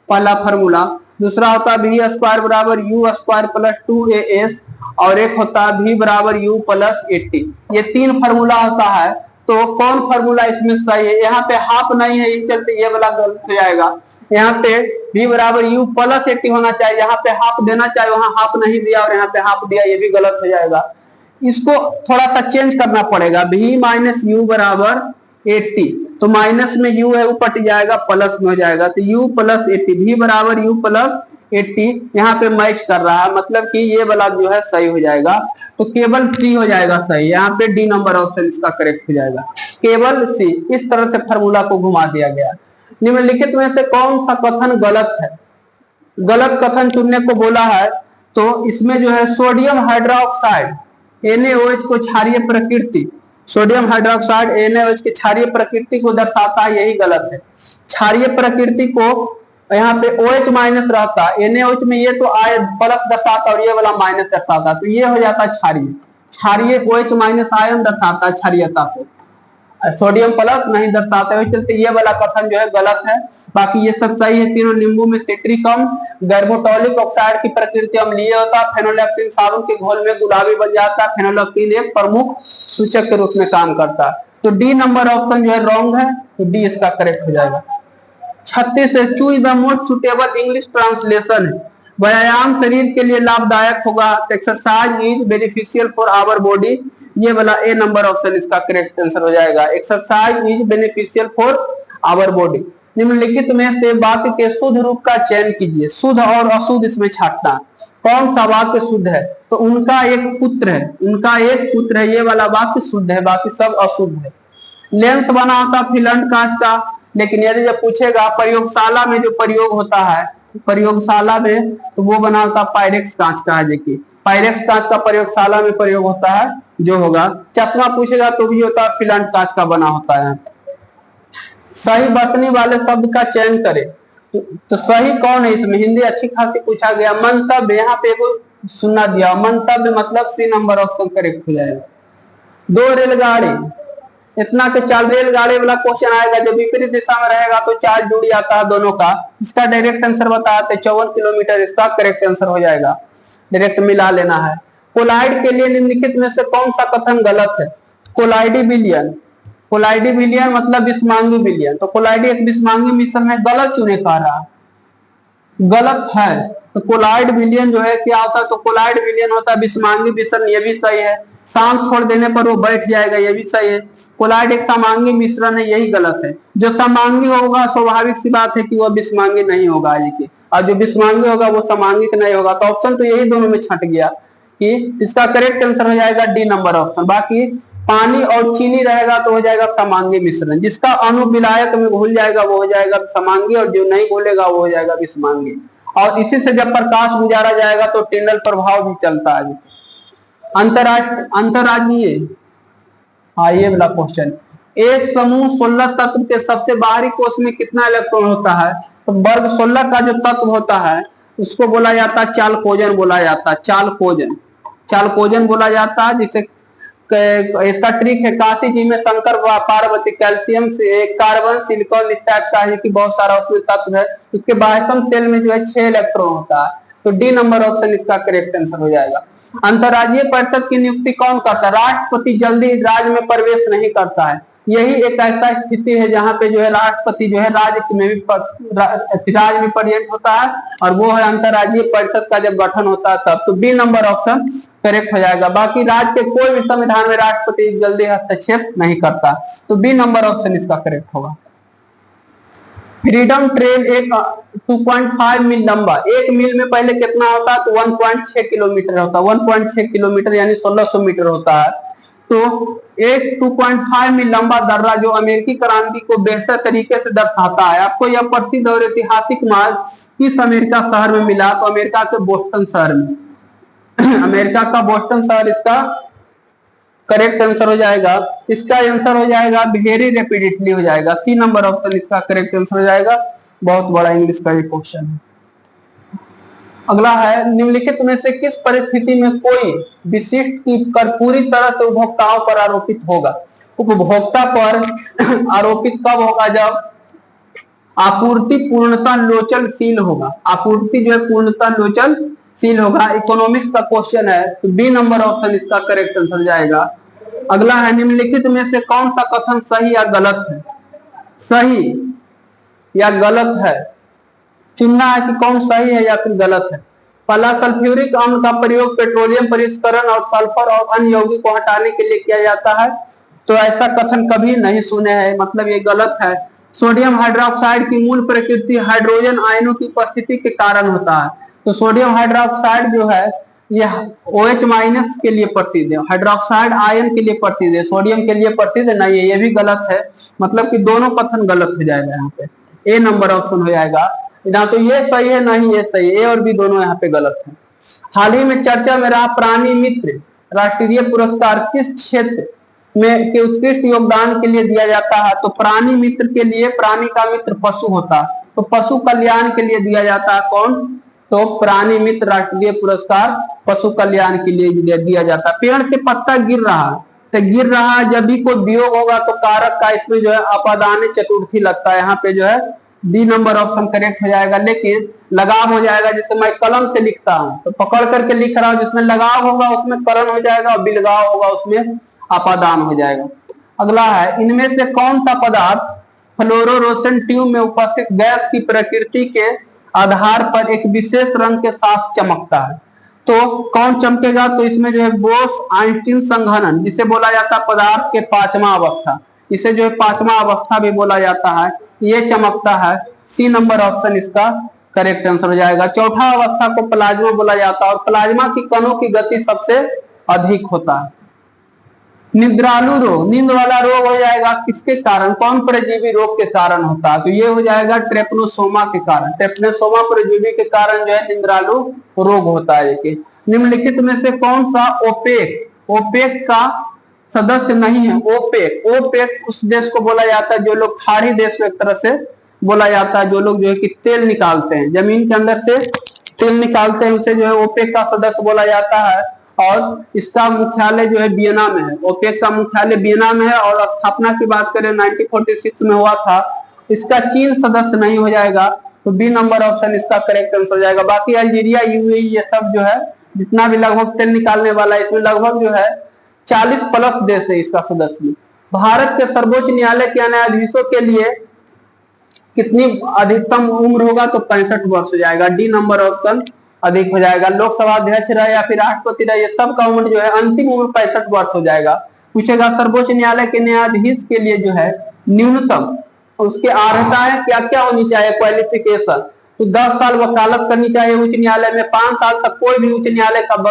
पहला फार्मूला। दूसरा होता है वी स्क्वायर बराबर यू स्क्वायर प्लस 2as, और एक होता है v बराबर u प्लस 80। ये 3 फार्मूला होता है। तो कौन फार्मूला इसमें सही है? यहाँ पे हाफ नहीं है, इस चलते ये वाला गलत हो जाएगा। यहाँ पे v बराबर u प्लस 80 होना चाहिए, यहाँ पे हाफ देना चाहिए, वहां हाफ नहीं दिया और यहाँ पे हाफ दिया, ये भी गलत हो जाएगा। इसको थोड़ा सा चेंज करना पड़ेगा। v माइनस यू बराबर 80, तो माइनस में u है वो कट जाएगा, प्लस में हो जाएगा, तो u प्लस 80, v बराबर u प्लस 80 यहाँ पे मैच कर रहा है, मतलब कि ये वाला जो है सही हो जाएगा। तो केवल सी हो जाएगा सही, यहाँ पे डी नंबर ऑप्शन इसका करेक्ट हो जाएगा, केवल सी। इस तरह से फार्मूला को घुमा दिया गया। निम्नलिखित में से कौन सा कथन गलत है? गलत कथन चुनने को बोला है, तो इसमें जो है सोडियम हाइड्रोक्साइड NaOH को क्षारीय प्रकृति, सोडियम हाइड्रोक्साइड NaOH की क्षारीय प्रकृति को दर्शाता है, यही गलत है। क्षारीय प्रकृति को यहाँ पे OH माइनस रहता है, NaOH में ये तो प्लस दर्शाता और ये वाला माइनस दर्शाता, तो ये हो जाता है क्षारीय। क्षारीय OH माइनस आयन दर्शाता है क्षारीयता को, सोडियम प्लस नहीं दर्शाता है, चलते ये वाला कथन जो है गलत है। बाकी ये सब सही है। तीनों नींबू में सिट्रिकम, गर्बोटोलिक ऑक्साइड की प्रकृति अम्लीय होता है, फेनोलेक्टिन साबुन के घोल में गुलाबी बन जाता है, फेनोलेक्टिन एक प्रमुख सूचक के रूप में काम करता है। तो डी नंबर ऑप्शन जो है रॉन्ग है, तो डी इसका करेक्ट हो जाएगा। 36 है, choose the most suitable English translation है। व्यायाम शरीर के लिए लाभदायक होगा, exercise is beneficial for our body, ये वाला ए नंबर ऑप्शन इसका करेक्ट आंसर हो जाएगा। Exercise is beneficial for our body. निम्नलिखित में से वाक्य के शुद्ध रूप का चयन कीजिए। शुद्ध और अशुद्ध इसमें छांटना, कौन सा वाक्य शुद्ध है? तो उनका एक पुत्र है, उनका एक पुत्र है, ये वाला वाक्य शुद्ध है, बाकी सब अशुद्ध है। लेंस बना होता फिलंट कांच का, लेकिन यदि जब पूछेगा प्रयोगशाला में जो प्रयोग होता है, प्रयोगशाला में तो वो बना होता पायरेक्स कांच का है। देखिए पायरेक्स कांच का प्रयोगशाला में प्रयोग होता है जो होगा। चश्मा पूछेगा तो भी होता है फिलंट कांच का बना होता है। सही बर्तनी वाले शब्द का चयन करें, तो सही कौन है इसमें? हिंदी अच्छी खासी पूछा गया। मंतव्य, यहाँ पे सुनना दिया, मंतव्य मतलब सी नंबर ऑप्शन करेक्ट हो जाएगा। 2 रेलगाड़ी, इतना के 4 रेलगाड़ी वाला क्वेश्चन आएगा, जब विपरीत दिशा में रहेगा तो चार्ज जुड़ जाता है दोनों का। इसका डायरेक्ट आंसर बताते 54 किलोमीटर, इसका करेक्ट आंसर हो जाएगा, डायरेक्ट मिला लेना है। कोलाइड के लिए निम्नलिखित में से कौन सा कथन गलत है? कोलाइडी विलयन, कोलाइडी विलयन मतलब विषमांगी विलयन, तो कोलाइडी एक विषमांगी मिश्रण है, गलत चुने कह रहा है, गलत है। तो कोलाइड विलयन जो है क्या होता है? तो कोलाइड विलयन होता है विषमांगी मिश्रण, ये भी सही है। शांत छोड़ देने पर वो बैठ जाएगा, ये भी सही है। कोलाइड एक समांगी मिश्रण है, यही गलत है। जो समांगी होगा स्वाभाविक सी बात है कि वो विषमांगी नहीं होगा, और जो विषमांगी होगा वो समांगिक नहीं होगा। तो ऑप्शन तो यही दोनों में छट गया कि इसका करेक्ट आंसर हो जाएगा डी नंबर ऑप्शन। बाकी पानी और चीनी रहेगा तो हो जाएगा समांगी मिश्रण, जिसका अणु विलायक में घुल जाएगा वो हो जाएगा समांगी, और जो नहीं घुलेगा वो हो जाएगा विषमांगी। और इसी से जब प्रकाश गुजारा जाएगा तो टिंडल प्रभाव भी चलता है। अंतरराज्यीय, हाँ ये वाला क्वेश्चन, एक समूह 16 तत्व के सबसे बाहरी कोष में कितना इलेक्ट्रॉन होता है? तो तो वर्ग 16 का जो तत्व होता है उसको बोला जाता है चालकोजन बोला जाता है, चालकोजन, चालकोजन बोला जाता है। जिसे इसका ट्रिक है काशी जी में शंकर व पार्वती कैल्शियम से कार्बन सिलिकॉन इस टाइप का है कि बहुत सारा उसमें तत्व है। उसके बाह्यतम सेल में जो है 6 इलेक्ट्रॉन होता है। तो डी नंबर ऑप्शन इसका करेक्ट आंसर हो जाएगा। अंतर्राज्यीय परिषद की नियुक्ति कौन करता है? राष्ट्रपति जल्दी राज्य में प्रवेश नहीं करता है। यही एक ऐसा स्थिति है जहां पे जो है राष्ट्रपति जो है राज्य में भी राज्य में प्रेजेंट होता है, और वो है अंतर्राज्यीय परिषद का जब गठन होता है तब। तो बी नंबर ऑप्शन करेक्ट हो जाएगा। बाकी राज्य के कोई भी संविधान में राष्ट्रपति जल्दी हस्तक्षेप नहीं करता। तो बी नंबर ऑप्शन इसका करेक्ट होगा। फ्रीडम ट्रेन एक 2.5 मील लंबा, एक मील में पहले कितना होता है? तो 1.6 किलोमीटर होता है। 1.6 किलोमीटर यानी 1600 मीटर होता है। तो एक 2.5 मील लंबा दर्रा जो अमेरिकी क्रांति को बेहतर तरीके से दर्शाता है। आपको यह प्रसिद्ध और ऐतिहासिक मार्ग किस अमेरिका शहर में मिला? तो अमेरिका के बोस्टन शहर में। अमेरिका का बोस्टन शहर इसका करेक्ट आंसर हो जाएगा। इसका आंसर हो जाएगा वेरी रैपिडली हो जाएगा। सी नंबर ऑप्शन इसका करेक्ट आंसर हो जाएगा। बहुत बड़ा इंग्लिश का ये क्वेश्चन है। अगला है निम्नलिखित में से किस परिस्थिति में कोई विशिष्ट की कर पूरी तरह से उपभोक्ताओं पर आरोपित होगा? उपभोक्ता पर आरोपित कब होगा? जब आपूर्ति पूर्णतः लोचनशील होगा। आपूर्ति जो है पूर्णतः लोचनशील होगा। इकोनॉमिक्स का क्वेश्चन है। तो बी नंबर ऑप्शन इसका करेक्ट आंसर जाएगा। अगला है निम्नलिखित में से कौन सा कथन सही या गलत है? सही या गलत है चुनना है कि कौन सही है या फिर गलत है। पहला, सल्फ्यूरिक अम्ल का प्रयोग पेट्रोलियम परिष्करण और सल्फर और अन्य यौगिक को हटाने के लिए किया जाता है। तो ऐसा कथन कभी नहीं सुने हैं, मतलब ये गलत है। सोडियम हाइड्रोक्साइड की मूल प्रकृति हाइड्रोजन आयनों की उपस्थिति के कारण होता है। तो सोडियम हाइड्रोक्साइड जो है यह OH माइनस के लिए प्रसिद्ध है, हाइड्रोक्साइड आयन के लिए प्रसिद्ध है, सोडियम के लिए प्रसिद्ध नहीं है। ये भी गलत है, मतलब कि दोनों कथन गलत हो जाएगा। यहाँ पे ए नंबर ऑप्शन हो जाएगा। ना तो ये सही है ना ही ये सही है, ए और बी दोनों यहाँ पे गलत है। हाल ही में चर्चा में रहा प्राणी मित्र राष्ट्रीय पुरस्कार किस क्षेत्र में के उत्कृष्ट योगदान के लिए दिया जाता है? तो प्राणी मित्र के लिए, प्राणी का मित्र पशु होता है, तो पशु कल्याण के लिए दिया जाता है। कौन? तो प्राणी मित्र राष्ट्रीय पुरस्कार पशु कल्याण के लिए दिया जाता है। पेड़ से पत्ता गिर रहा है, तो गिर रहा है जब भी कोई वियोग होगा तो कारक का इसमें जो है अपादान चतुर्थी लगता है। यहाँ पे जो है बी नंबर ऑप्शन करेक्ट हो जाएगा। लेकिन लगाव हो जाएगा, जैसे मैं कलम से लिखता हूं तो पकड़ करके लिख रहा हूं, जिसमें लगाव होगा उसमें करण हो जाएगा और बिलगाव होगा उसमें अपादान हो जाएगा। अगला है इनमें से कौन सा पदार्थ फ्लोरोसेंट ट्यूब में उपस्थित गैस की प्रकृति के आधार पर एक विशेष रंग के साथ चमकता है? तो कौन चमकेगा? तो इसमें जो है बोस आइंस्टीन संघनन, जिसे बोला जाता है पदार्थ के पांचवा अवस्था, इसे जो है पांचवा अवस्था भी बोला जाता है, ये चमकता है। सी नंबर ऑप्शन इसका करेक्ट आंसर हो जाएगा। चौथा अवस्था को प्लाज्मा बोला जाता है और प्लाज्मा की कणों की गति सबसे अधिक होता है। निद्रालु रोग, नींद वाला रोग हो जाएगा किसके कारण? कौन परजीवी रोग के कारण होता है? तो ये हो जाएगा ट्रेपनोसोमा के कारण। ट्रेपनोसोमा परजीवी के कारण जो है निद्रालु रोग होता है। देखिए निम्नलिखित में से कौन सा ओपेक का सदस्य नहीं है? ओपेक उस देश को बोला जाता है जो लोग खाड़ी देश को एक तरह से बोला जाता है, जो लोग जो है कि तेल निकालते हैं, जमीन के अंदर से तेल निकालते हैं, उसे जो है ओपेक का सदस्य बोला जाता है। और इसका मुख्यालय जो है वियना में है। ओपेक का मुख्यालय वियना में है और स्थापना की बात करें 1946 में हुआ था। इसका चीन सदस्य नहीं हो जाएगा। तो बी नंबर ऑप्शन इसका करेक्ट आंसर हो जाएगा। बाकी अल्जीरिया, यूएई ये सब जो है जितना भी लगभग तेल निकालने वाला है, इसमें लगभग जो है 40+ देश है इसका सदस्य। भारत के सर्वोच्च न्यायालय के न्यायाधीशों के लिए कितनी अधिकतम उम्र होगा? तो 65 वर्ष हो जाएगा। डी नंबर ऑप्शन अधिक हो जाएगा। लोकसभा अध्यक्ष रहे या फिर राष्ट्रपति रहे, ये सब का उम्र जो है अंतिम उम्र 65 वर्ष हो जाएगा। पूछेगा सर्वोच्च न्यायालय के न्यायाधीश के लिए जो है न्यूनतम उसके अर्हताएं क्या क्या होनी चाहिए, क्वालिफिकेशन? तो 10 साल वकालत करनी चाहिए उच्च न्यायालय में, 5 साल तक कोई भी उच्च न्यायालय का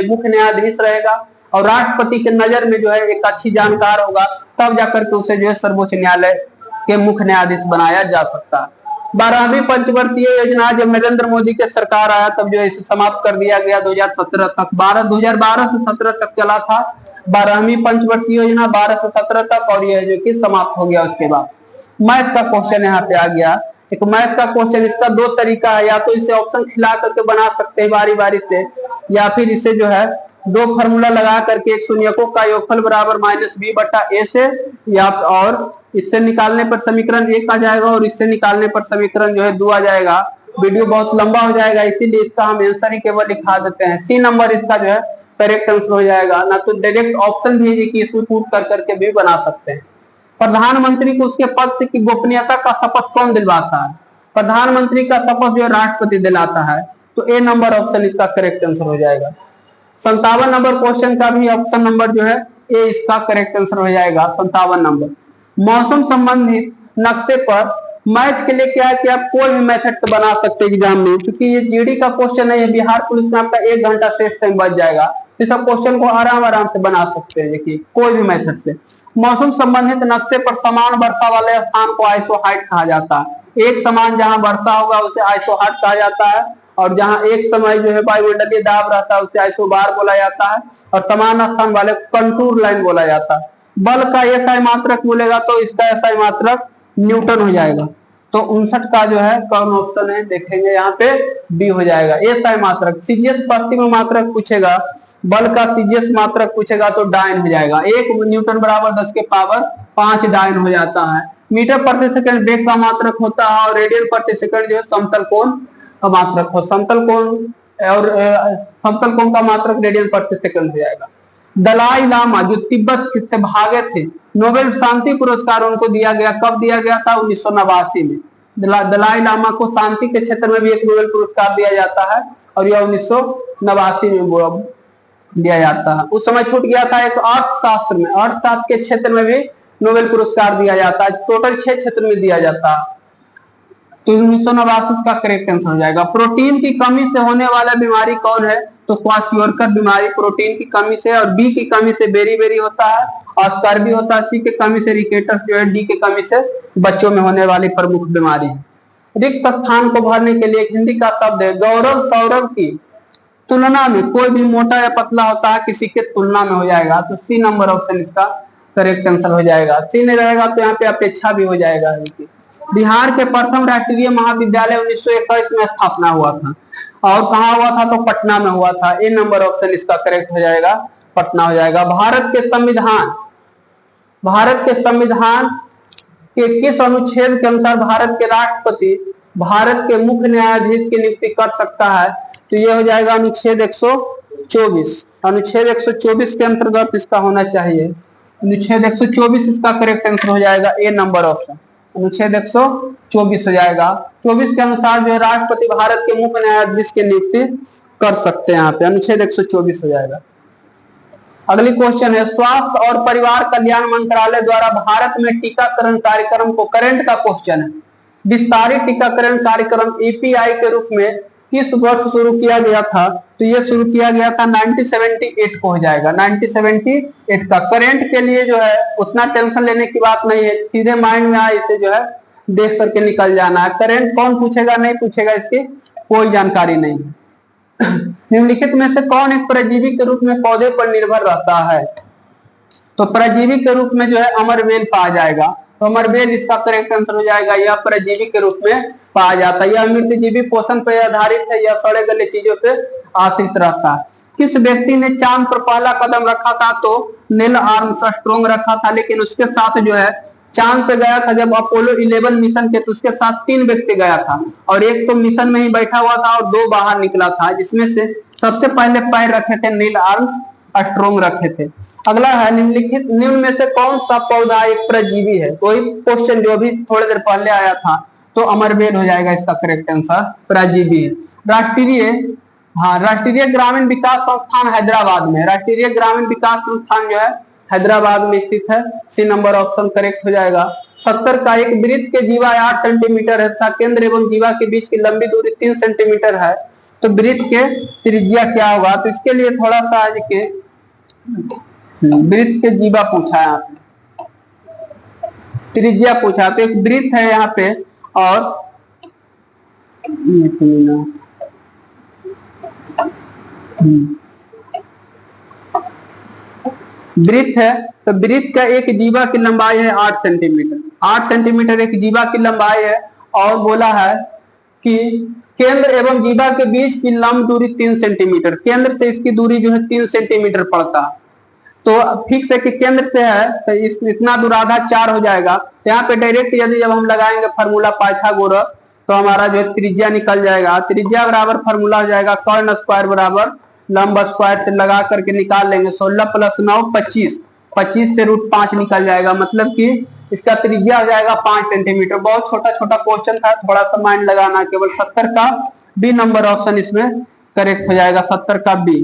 मुख्य न्यायाधीश रहेगा, और राष्ट्रपति के नजर में जो है एक अच्छी जानकार होगा, तब जाकर के उसे जो है सर्वोच्च न्यायालय के मुख्य न्यायाधीश बनाया जा सकता है। 12वीं पंचवर्षीय योजना जब नरेंद्र मोदी के सरकार आया तब जो इसे समाप्त कर दिया गया 2017 तक। 2012 से 17 तक चला था 12वीं पंचवर्षीय योजना, 12 से 17 तक, और यह जो कि समाप्त हो गया। उसके बाद मैथ का क्वेश्चन यहाँ पे आ गया एक मैथ का क्वेश्चन, इसका दो तरीका है, या तो इसे ऑप्शन खिला करके बना सकते हैं बारी बारी से, या फिर इसे जो है दो फार्मूला लगा करके एक शून्यकों का योगफल बराबर -b/a से, या और इससे निकालने पर समीकरण 1 आ जाएगा और इससे निकालने पर समीकरण जो है 2 आ जाएगा। वीडियो बहुत लंबा हो जाएगा, इसीलिए इसका हम आंसर ही केवल लिखा देते हैं। सी नंबर इसका जो है करेक्ट आंसर हो जाएगा। ना तो डायरेक्ट ऑप्शन भी है कि इसमें पुट कर करके भी बना सकते हैं। प्रधानमंत्री को उसके पद से की गोपनीयता का शपथ कौन दिलवाता है? प्रधानमंत्री का शपथ जो राष्ट्रपति दिलाता है। तो ए नंबर ऑप्शन इसका करेक्ट आंसर हो जाएगा। 57 नंबर क्वेश्चन का भी ऑप्शन नंबर जो है ए इसका करेक्ट आंसर हो जाएगा। 57 नंबर, मौसम संबंधित नक्शे पर मैथ के लिए क्या है कि आप कोई भी मेथड से बना सकते हैं एग्जाम में, क्योंकि ये जीडी का क्वेश्चन है, ये बिहार पुलिस में आपका 1 घंटा सेफ टाइम बच जाएगा। इस सब क्वेश्चन को आराम आराम से बना सकते हैं। देखिए कोई भी मेथड से मौसम संबंधित नक्शे पर समान वर्षा वाले स्थान को आइसोहाइट कहा जाता है। एक समान जहां वर्षा होगा उसे आइसोहाइट कहा जाता है, और जहां एक समय जो है वायुमंडलीय दाब रहता है उसे आइसोबार बोला जाता है, और समान स्थान वाले कंटूर लाइन बोला जाता है। बल का एसआई मात्रक बोलेगा तो इसका एसआई मात्रक न्यूटन हो जाएगा। तो 59 का जो है कौन ऑप्शन है देखेंगे यहाँ पे बी हो जाएगा। एसआई मात्रक, सीजीएस प्रति में मात्रक पूछेगा, बल का सीजीएस मात्रक पूछेगा तो डाइन हो जाएगा। 1 न्यूटन बराबर 10 के पावर 5 डाइन हो जाता है। मीटर प्रति सेकंड वेग का मात्रक होता है, और रेडियन प्रति सेकंड जो है समतल कोण का मात्रक हो, समतल कोण और समतल कोण का मात्रक रेडियन प्रति सेकंड हो जाएगा। दलाई लामा जो तिब्बत से भागे थे, नोबेल शांति पुरस्कार उनको दिया गया, कब दिया गया था? 1989 में। दलाई लामा को शांति के क्षेत्र में भी एक नोबेल पुरस्कार दिया जाता है, और यह 1989 में दिया जाता है। उस समय छूट गया था एक अर्थशास्त्र में, अर्थशास्त्र के क्षेत्र में भी नोबेल पुरस्कार दिया जाता है। टोटल 6 क्षेत्र में दिया जाता है। तो 1989 का करेक्ट आंसर हो जाएगा। प्रोटीन की कमी से होने वाला बीमारी कौन है? तो क्वाशियोरकर बीमारी प्रोटीन की कमी से, और बी की कमी से बेरी होता है, ऑस्कर भी होता है, सी की कमी से रिकेटस जो है, डी की कमी से बच्चों में होने वाली प्रमुख बीमारी है। रिक्त स्थान को भरने के लिए एक हिंदी का शब्द है। गौरव सौरभ की तुलना में कोई भी मोटा या पतला होता है, किसी के तुलना में हो जाएगा। तो सी नंबर ऑप्शन इसका करेक्ट आंसर हो जाएगा। सी नहीं रहेगा तो यहाँ पे अपेक्षा भी हो जाएगा। बिहार के प्रथम राष्ट्रीय महाविद्यालय 1921 में स्थापना हुआ था, और कहाँ हुआ था? तो पटना में हुआ था। ए नंबर ऑप्शन इसका करेक्ट हो जाएगा, पटना हो जाएगा। भारत के संविधान के किस अनुच्छेद के अनुसार भारत के राष्ट्रपति भारत के मुख्य न्यायाधीश की नियुक्ति कर सकता है? तो ये हो जाएगा अनुच्छेद 124। अनुच्छेद 124 के अंतर्गत इसका होना चाहिए। अनुच्छेद 124 इसका करेक्ट आंसर हो जाएगा। ए नंबर ऑप्शन अनुच्छेद 124 हो जाएगा। 24 के अनुसार जो है राष्ट्रपति भारत के मुख्य न्यायाधीश की नियुक्ति कर सकते हैं। यहाँ पे अनुच्छेद 124 हो जाएगा। अगली क्वेश्चन है, स्वास्थ्य और परिवार कल्याण मंत्रालय द्वारा भारत में टीकाकरण कार्यक्रम को, करंट का क्वेश्चन है, विस्तारित टीकाकरण कार्यक्रम ईपीआई के रूप में किस वर्ष शुरू किया गया था? तो ये शुरू किया गया था 1978 को हो जाएगा। 1978 का। करंट के लिए जो है उतना टेंशन लेने की बात नहीं है, सीधे माइंड में आए इसे जो है देख करके निकल जाना है। करंट कौन पूछेगा नहीं पूछेगा इसकी कोई जानकारी नहीं है। निम्नलिखित में से कौन एक परजीवी के रूप में पौधे पर निर्भर रहता है? तो परजीवी के रूप में जो है अमरवेल पाया जाएगा। तो अमरवेल इसका करेक्ट आंसर हो जाएगा। यह परजीवी के रूप में पाया जाता है। यह मृतजीवी पोषण पर आधारित है, यह सड़े गले चीजों पे आश्रित रहता है। किस व्यक्ति ने चांद पर पहला कदम रखा था? तो नील आर्मस्ट्रांग रखा था, लेकिन उसके साथ जो है चांद पे गया था जब अपोलो 11 मिशन के, तो उसके साथ 3 व्यक्ति गया था, और एक तो मिशन में ही बैठा हुआ था और 2 बाहर निकला था, जिसमें से सबसे पहले पैर रखे थे नील आर्मस्ट्रांग रखे थे। अगला है, निम्न में से कौन सा पौधा एक परजीवी है? कोई क्वेश्चन जो भी थोड़ी देर पहले आया था, तो अमरवेल हो जाएगा इसका करेक्ट आंसर, परजीवी है। राष्ट्रीय ग्रामीण विकास संस्थान हैदराबाद में, राष्ट्रीय ग्रामीण विकास संस्थान जो है हैदराबाद में स्थित है। सी नंबर ऑप्शन करेक्ट हो जाएगा। 70 का एक वृत्त के जीवा 8 सेंटीमीटर है तथा केंद्र एवं जीवा के बीच की लंबी दूरी 3 सेंटीमीटर है, तो वृत्त के त्रिज्या क्या होगा? तो इसके लिए थोड़ा सा के वृत्त के जीवा पूछा है, यहाँ पे त्रिज्या पूछा, तो एक वृत्त है यहाँ पे, और वृत्त है, तो वृत्त का एक जीवा की लंबाई है 8 सेंटीमीटर। 8 सेंटीमीटर एक जीवा की लंबाई है, और बोला है कि केंद्र एवं जीवा के बीच की लंब दूरी 3 सेंटीमीटर, केंद्र से इसकी दूरी जो है 3 सेंटीमीटर पड़ता है। तो फिक्स है कि केंद्र से है तो इतना दूर आधा 4 हो जाएगा। तो यहाँ पे डायरेक्ट यदि जब हम लगाएंगे फार्मूला पाइथागोरस तो हमारा जो है त्रिज्या निकल जाएगा। त्रिज्या बराबर फार्मूला हो जाएगा कर्ण स्क्वायर बराबर लंब स्क्वायर से लगा करके निकाल लेंगे 16 + 9 25, 25 से √5 निकल जाएगा, मतलब कि इसका त्रिज्या हो जाएगा 5 सेंटीमीटर। बहुत छोटा छोटा क्वेश्चन था, थोड़ा सा माइंड लगाना। केवल 70 का बी नंबर ऑप्शन इसमें करेक्ट हो जाएगा, 70 का बी।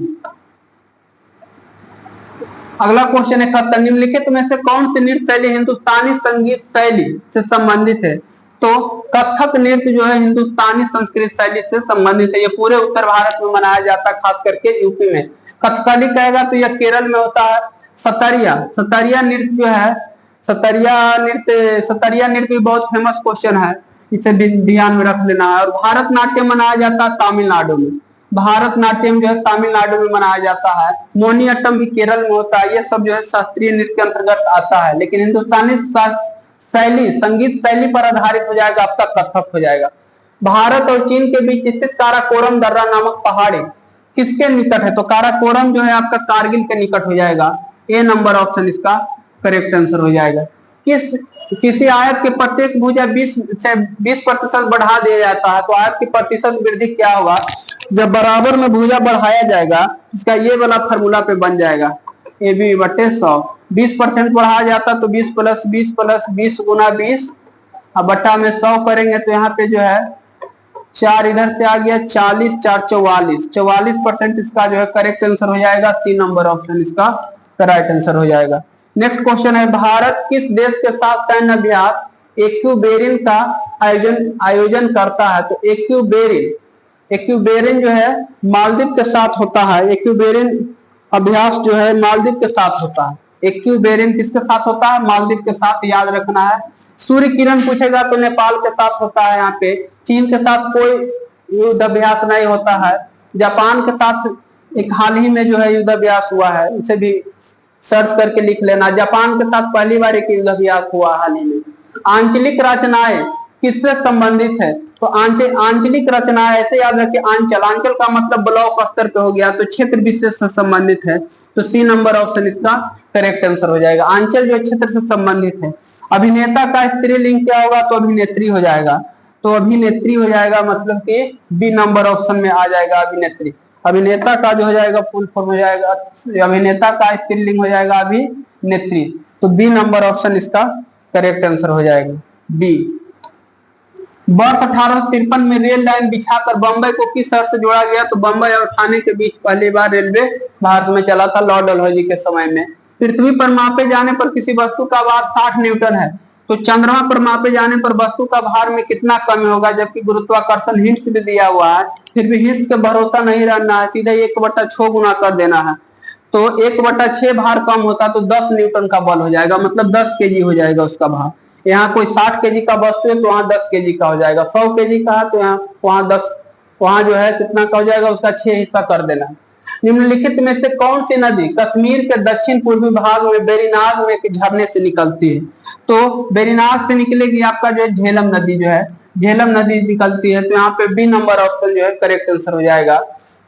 अगला क्वेश्चन है 71, निम्नलिखित में से कौन सी नृत्य शैली हिंदुस्तानी संगीत शैली से संबंधित है? तो कथक नृत्य जो है हिंदुस्तानी संस्कृत शैली से संबंधित है। ये पूरे उत्तर भारत में मनाया जाता है, खास करके यूपी में। कथकली कहेगा तो यह केरल में होता है। सतरिया, सतरिया नृत्य जो है, सतरिया नृत्य भी बहुत फेमस क्वेश्चन है, इसे ध्यान में रख लेना है। और भारतनाट्यम मनाया जाता है तमिलनाडु में। भारतनाट्यम जो है तमिलनाडु में मनाया जाता है। मोहिनीअट्टम भी केरल में होता है। ये सब जो है शास्त्रीय नृत्य के अंतर्गत आता है, लेकिन हिंदुस्तानी शैली संगीत शैली पर आधारित हो जाएगा, आपका कथक हो जाएगा। भारत और चीन के बीच स्थित काराकोरम दर्रा नामक पहाड़ी किसके निकट है? तो काराकोरम जो है आपका कारगिल के निकट हो जाएगा। ए नंबर ऑप्शन इसका करेक्ट आंसर हो जाएगा। किसी आयत के प्रत्येक भुजा 20% बढ़ा दिया जाता है, तो आयत की प्रतिशत वृद्धि क्या होगा? जब बराबर में भुजा बढ़ाया जाएगा, इसका ये वाला फार्मूला पे बन जाएगा AB/100। 20% बढ़ाया जाता तो 20 + 20 + 20 × 20 अब बट्टा में 100 करेंगे तो यहाँ पे जो है 4 इधर से आ गया, 40 4 44, 44% इसका जो है करेक्ट आंसर हो जाएगा। सी नंबर ऑप्शन इसका राइट आंसर हो जाएगा। नेक्स्ट क्वेश्चन है, भारत किस देश के साथ सैन्य अभ्यास एक्यूबेरिन का आयोजन करता है? तो एक्यूबेरिन जो है मालदीव के साथ होता है। एक्यूबेरिन अभ्यास जो है मालदीव के साथ होता है। एक्यूबेरिन किसके साथ होता है? मालदीव के साथ, याद रखना है। सूर्य किरण पूछेगा तो नेपाल के साथ होता है। यहाँ पे चीन के साथ कोई युद्ध अभ्यास नहीं होता है। जापान के साथ एक हाल ही में जो है युद्ध अभ्यास हुआ है, उसे भी सर्च करके लिख लेना। जापान के साथ पहली बार एक युद्ध अभ्यास हुआ हाल ही में। आंचलिक रचनाएं किससे संबंधित है? तो आंचलिक रचनाएं ऐसे याद रखिए, आंचल का मतलब ब्लॉक स्तर पे हो गया, तो क्षेत्र विशेष से संबंधित है। तो सी नंबर ऑप्शन इसका करेक्ट आंसर हो जाएगा। आंचल जो क्षेत्र से संबंधित है। अभिनेता का स्त्रीलिंग क्या होगा? तो अभिनेत्री हो जाएगा। तो अभिनेत्री हो जाएगा, मतलब कि बी नंबर ऑप्शन में आ जाएगा अभिनेत्री। अभिनेता का जो हो जाएगा फुल फॉर्म हो जाएगा, अभिनेता का स्त्रीलिंग हो जाएगा अभिनेत्री। तो बी नंबर ऑप्शन इसका करेक्ट आंसर हो जाएगा, बी। वर्ष 1853 में रेल लाइन बिछाकर बंबई को किस शहर से जोड़ा गया? तो बंबई और ठाणे के बीच पहली बार रेलवे भारत में चला था, लॉर्ड डलहौजी के समय में। पृथ्वी पर मापे जाने पर किसी वस्तु का भार 60 न्यूटन है, तो चंद्रमा पर मापे जाने पर वस्तु का भार में कितना कमी होगा? जबकि गुरुत्वाकर्षण हिंट्स भी दिया हुआ है, फिर भी हिंट्स के भरोसा नहीं रहना है, सीधा 1/6 गुना कर देना है। तो 1/6 भार कम होता तो 10 न्यूटन का बल हो जाएगा, मतलब 10 kg हो जाएगा उसका भार। यहाँ कोई 60 kg का वस्तु है तो वहां 10 kg का हो जाएगा। 100 kg का है तो यहाँ वहां 10, वहां जो है कितना का हो जाएगा? उसका 6 हिस्सा कर देना। निम्नलिखित में से कौन सी नदी कश्मीर के दक्षिण पूर्वी भाग में बेरीनाग में एक झरने से निकलती है? तो बेरीनाग से निकलेगी आपका जो है झेलम नदी, जो है झेलम नदी निकलती है। तो यहाँ पे बी नंबर ऑप्शन जो है करेक्ट आंसर हो जाएगा।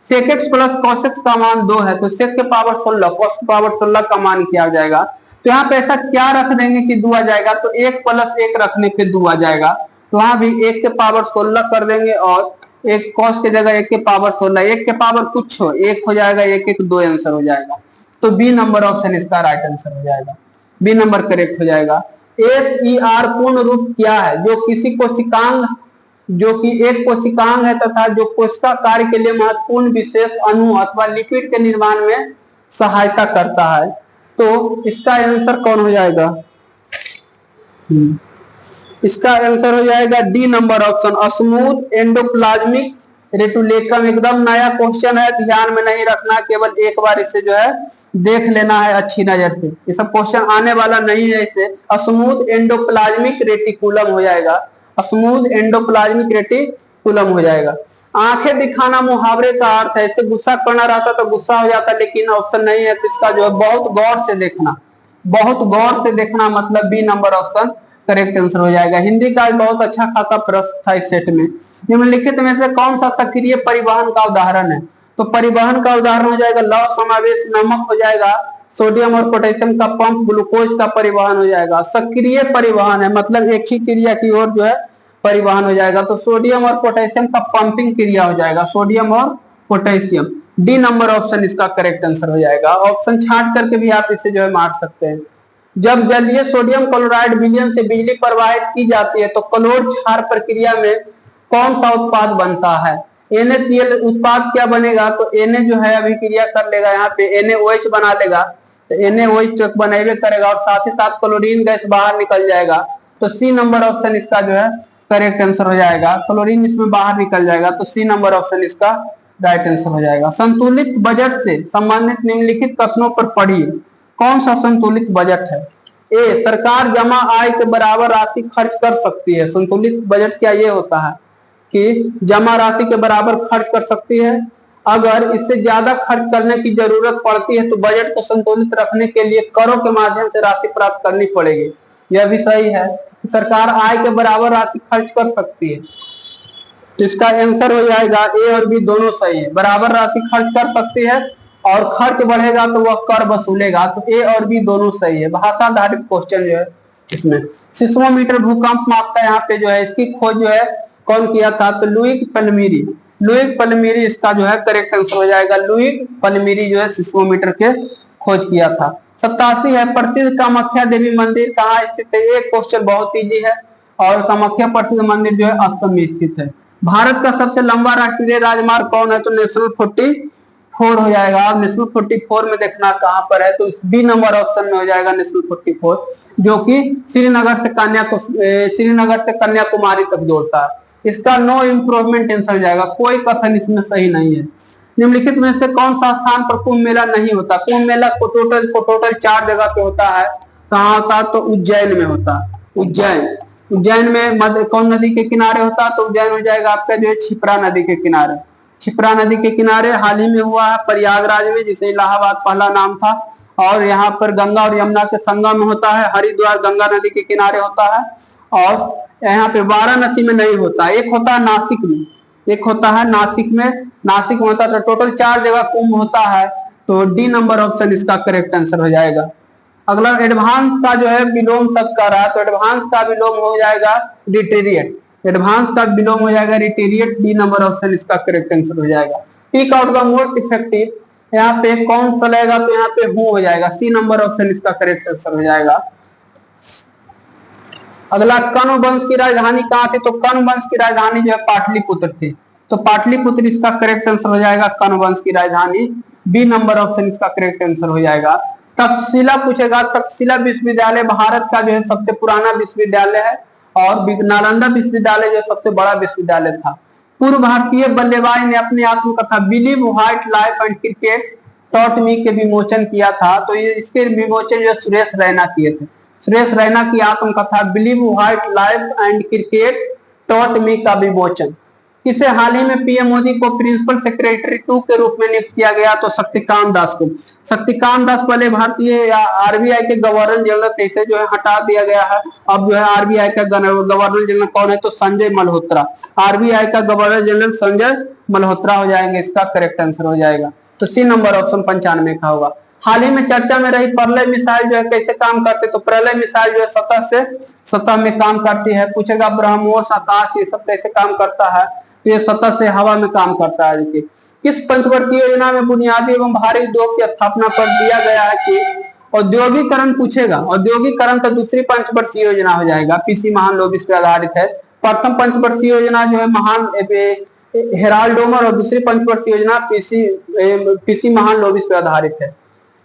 sec x + cos x का मान 2 है, तो sec के पावर 16 cos के पावर 16 का मान क्या आ जाएगा? तो यहाँ पे ऐसा क्या रख देंगे कि 2 आ जाएगा? तो 1 + 1 रखने पे 2 आ जाएगा। तो वहां भी 1 के पावर 16 कर देंगे और एक cos के जगह 1 के पावर 16, 1 के पावर कुछ हो 1 हो जाएगा, 1 1 2 आंसर हो जाएगा। तो बी नंबर ऑप्शन इसका राइट आंसर हो जाएगा, बी नंबर करेक्ट हो जाएगा। SER पूर्ण रूप क्या है? जो किसी कोशिकांग, जो कि एक कोशिकांग है तथा जो कोशिका कार्य के लिए महत्वपूर्ण विशेष अणु अथवा लिपिड के निर्माण में सहायता करता है। तो इसका आंसर कौन हो जाएगा? इसका आंसर हो जाएगा D number option, smooth endoplasmic reticulum. एकदम नया क्वेश्चन है, ध्यान में नहीं रखना, केवल एक बार इसे जो है देख लेना है अच्छी नजर से। ये सब क्वेश्चन आने वाला नहीं है इसे। स्मूथ एंडोप्लाज्मिक रेटिकुलम हो जाएगा, स्मूथ एंडोप्लाज्मिक रेटिकुलम हो जाएगा। आंखें दिखाना मुहावरे का अर्थ है, इसे गुस्सा करना रहता तो गुस्सा हो जाता, लेकिन ऑप्शन नहीं है, तो इसका जो है बहुत गौर से देखना, बहुत गौर से देखना, मतलब B number option correct answer हो जाएगा। हिंदी का बहुत अच्छा खासा प्रश्न था इस सेट में। निम्नलिखित में से कौन सा सक्रिय परिवहन का उदाहरण है? तो परिवहन का उदाहरण हो जाएगा लौह समावेश नमक हो जाएगा, सोडियम और पोटेशियम का पंप ग्लूकोज का परिवहन हो जाएगा। सक्रिय परिवहन है मतलब एक ही क्रिया की ओर जो है परिवहन हो जाएगा, तो सोडियम और पोटेशियम का पंपिंग क्रिया हो जाएगा, सोडियम और पोटेशियम। डी नंबर ऑप्शन इसका करेक्ट आंसर हो जाएगा। ऑप्शन छांट करके भी आप इसे जो है मार सकते हैं। जब जलीय सोडियम क्लोराइड विलयन से बिजली प्रवाहित की जाती है तो क्लोर क्षार प्रक्रिया में कौन सा उत्पाद बनता है? NaCl उत्पाद क्या बनेगा? तो Na जो है अभी क्रिया कर लेगा, यहाँ पे NaOH बना लेगा, तो NaOH बनेबे करेगा और साथ ही साथ क्लोरीन गैस बाहर निकल जाएगा। तो सी नंबर ऑप्शन इसका जो है करेक्ट आंसर हो जाएगा। क्लोरीन इसमें बाहर निकल जाएगा, तो सी नंबर ऑप्शन इसका राइट आंसर हो जाएगा। संतुलित बजट से संबंधित निम्नलिखित कथनों पर पढ़िए। कौन सा संतुलित बजट है? ए, सरकार जमा आय के बराबर राशि खर्च कर सकती है। संतुलित बजट क्या ये होता है कि जमा राशि के बराबर खर्च कर सकती है। अगर इससे ज्यादा खर्च करने की जरूरत पड़ती है तो बजट को संतुलित रखने के लिए करों के माध्यम से राशि प्राप्त करनी पड़ेगी। यह भी सही है कि सरकार आय के बराबर राशि खर्च कर सकती है, तो इसका आंसर हो जाएगा ए और बी दोनों सही है। बराबर राशि खर्च कर सकती है और खर्च बढ़ेगा तो वह कर वसूलेगा, तो ए और बी दोनों सही है। भाषा आधारित क्वेश्चन जो है इसमें सिस्मोमीटर भूकंप मापता है, यहाँ पे जो है इसकी खोज जो है कौन किया था? तो लुईग पैल्मिरी। लुईग पैल्मिरी इसका जो है करेक्ट आंसर हो जाएगा। लुईग पैल्मिरी जो है सिस्मोमीटर के खोज किया था। 87 है, प्रसिद्ध कामाख्या देवी मंदिर कहाँ स्थित है? ये क्वेश्चन बहुत इजी है और कामाख्या प्रसिद्ध मंदिर जो है असम में स्थित है। भारत का सबसे लंबा राष्ट्रीय राजमार्ग कौन है? तो नेशनल 44 हो जाएगा। अब नेशनल 44 में देखना कहां पर है, तो बी नंबर ऑप्शन में हो जाएगा नेशनल 44, जो कि श्रीनगर से कन्याकुमारी तक जोड़ता है। इसका नो इम्प्रूवमेंट आंसर हो जाएगा, कोई कथन इसमें सही नहीं है। निम्नलिखित में से कौन सा स्थान पर कुंभ मेला नहीं होता? कुंभ मेला को टोटल 4 जगह पे होता है। कहाँ होता है? तो उज्जैन में होता है। उज्जैन में कौन नदी के किनारे होता है? तो उज्जैन हो जाएगा आपका जो है क्षिप्रा नदी के किनारे। क्षिप्रा नदी के किनारे हाल ही में हुआ है प्रयागराज में, जिसे इलाहाबाद पहला नाम था। और यहाँ पर गंगा और यमुना के संगम में होता है। हरिद्वार गंगा नदी के किनारे होता है। और यहाँ पे वाराणसी में नहीं होता, एक होता है नासिक में, एक होता है नासिक में होता है। तो टोटल 4 जगह कुंभ होता है, तो डी नंबर ऑप्शन इसका करेक्ट आंसर हो जाएगा। अगला एडवांस का जो है विलोम शब्द का रहा, तो एडवांस का विलोम हो जाएगा रिटेरिएट। एडवांस का विलोम हो जाएगा रिटेरिएट। डी नंबर ऑप्शन इसका करेक्ट आंसर हो जाएगा। पीक आउट का मोस्ट इफेक्टिव यहाँ पे कौन सा लगेगा? तो यहाँ पे हु हो जाएगा। सी नंबर ऑप्शन इसका करेक्ट आंसर हो जाएगा। अगला कण्व वंश की राजधानी कहाँ थी? तो कण्व वंश की राजधानी जो है पाटलिपुत्र थी, तो पाटलिपुत्र इसका करेक्ट आंसर हो जाएगा। कण्व वंश की राजधानी बी नंबर ऑप्शन इसका करेक्ट आंसर हो जाएगा। तक्षशिला पूछेगा। तक्षशिला विश्वविद्यालय भारत का जो है सबसे पुराना विश्वविद्यालय है और नालंदा विश्वविद्यालय जो सबसे बड़ा विश्वविद्यालय था। पूर्व भारतीय बल्लेबाज ने अपनी आत्मकथा believe what life and cricket taught me के विमोचन किया था, तो इसके विमोचन जो सुरेश रैना किए थे। सुरेश रैना की आत्मकथा believe what life and cricket taught me का विमोचन। इसे हाल ही में पीएम मोदी को प्रिंसिपल सेक्रेटरी 2 के रूप में नियुक्त किया गया, तो शक्तिकांत दास को। शक्तिकांत दास पहले भारतीय आरबीआई के गवर्नर जनरल थे, इसे जो है हटा दिया गया है। अब जो है आरबीआई का गवर्नर जनरल कौन है? तो संजय मल्होत्रा। आरबीआई का गवर्नर जनरल संजय मल्होत्रा हो जाएंगे, इसका करेक्ट आंसर हो जाएगा। तो सी नंबर ऑप्शन 95 का होगा। हाल ही में चर्चा में रही प्रलय मिसाइल जो है कैसे काम करते? तो प्रलय मिसाइल जो है सतह से सतह में काम करती है। पूछेगा ब्रह्मोस, आकाश, ये सब कैसे काम करता है? तो ये सतह से हवा में काम करता है। देखिए, किस पंचवर्षीय योजना में बुनियादी एवं भारी उद्योग की स्थापना पर दिया गया है कि औद्योगिकरण? पूछेगा औद्योगिकरण तो दूसरी पंचवर्षीय योजना हो जाएगा, पीसी महान लोबिस पर आधारित है। प्रथम पंचवर्षीय योजना जो है महान हेराल्ड डोमर और दूसरी पंचवर्षीय योजना पीसी महान लोबिस पर आधारित है।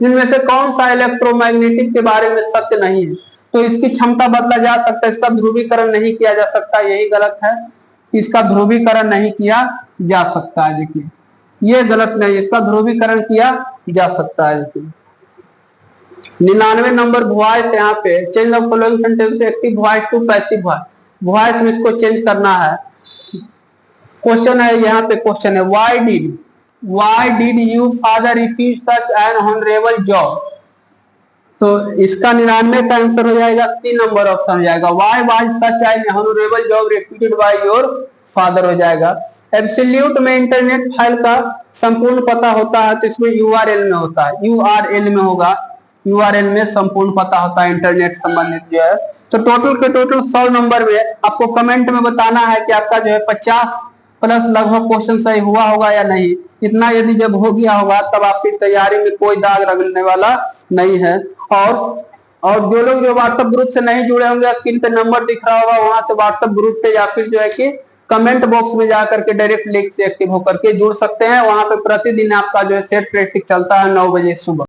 इनमें से कौन सा इलेक्ट्रोमैग्नेटिक के बारे में सत्य नहीं है? तो इसकी क्षमता बदला जा सकता है, इसका ध्रुवीकरण नहीं किया जा सकता, यही गलत है। इसका ध्रुवीकरण नहीं किया जा सकता है। देखिए, ये गलत नहीं, इसका ध्रुवीकरण किया जा सकता है। देखिए 99 नंबर वॉइस, यहाँ पे change the following sentence to active voice to passive voice में इसको चेंज करना है। क्वेश्चन है, यहाँ पे क्वेश्चन है why did you father refuse such an honorable job? तो इसका 99 का आंसर हो जाएगा 3 नंबर ऑप्शन हो जाएगा। Why was such I honourable job recruited by your father हो जाएगा। एब्सोल्यूट में इंटरनेट फाइल का संपूर्ण पता होता है तो इसमें यूआरएल में होता है, यूआरएल में होगा, यूआरएल में संपूर्ण पता होता है इंटरनेट संबंधित जो है। तो टोटल के टोटल 100 नंबर में आपको कमेंट में बताना है कि आपका जो है 50 प्लस लगभग क्वेश्चन सही हुआ होगा या नहीं। इतना यदि जब हो गया होगा तब आपकी तैयारी में कोई दाग लगने वाला नहीं है। और जो लोग जो व्हाट्सएप ग्रुप से नहीं जुड़े होंगे, स्क्रीन पे नंबर दिख रहा होगा, वहां से व्हाट्सएप ग्रुप पे या फिर जो है कि कमेंट बॉक्स में जाकर के डायरेक्ट लिंक से एक्टिव होकर के जुड़ सकते हैं। वहां पे प्रतिदिन आपका जो है सेट प्रैक्टिस चलता है 9 बजे सुबह।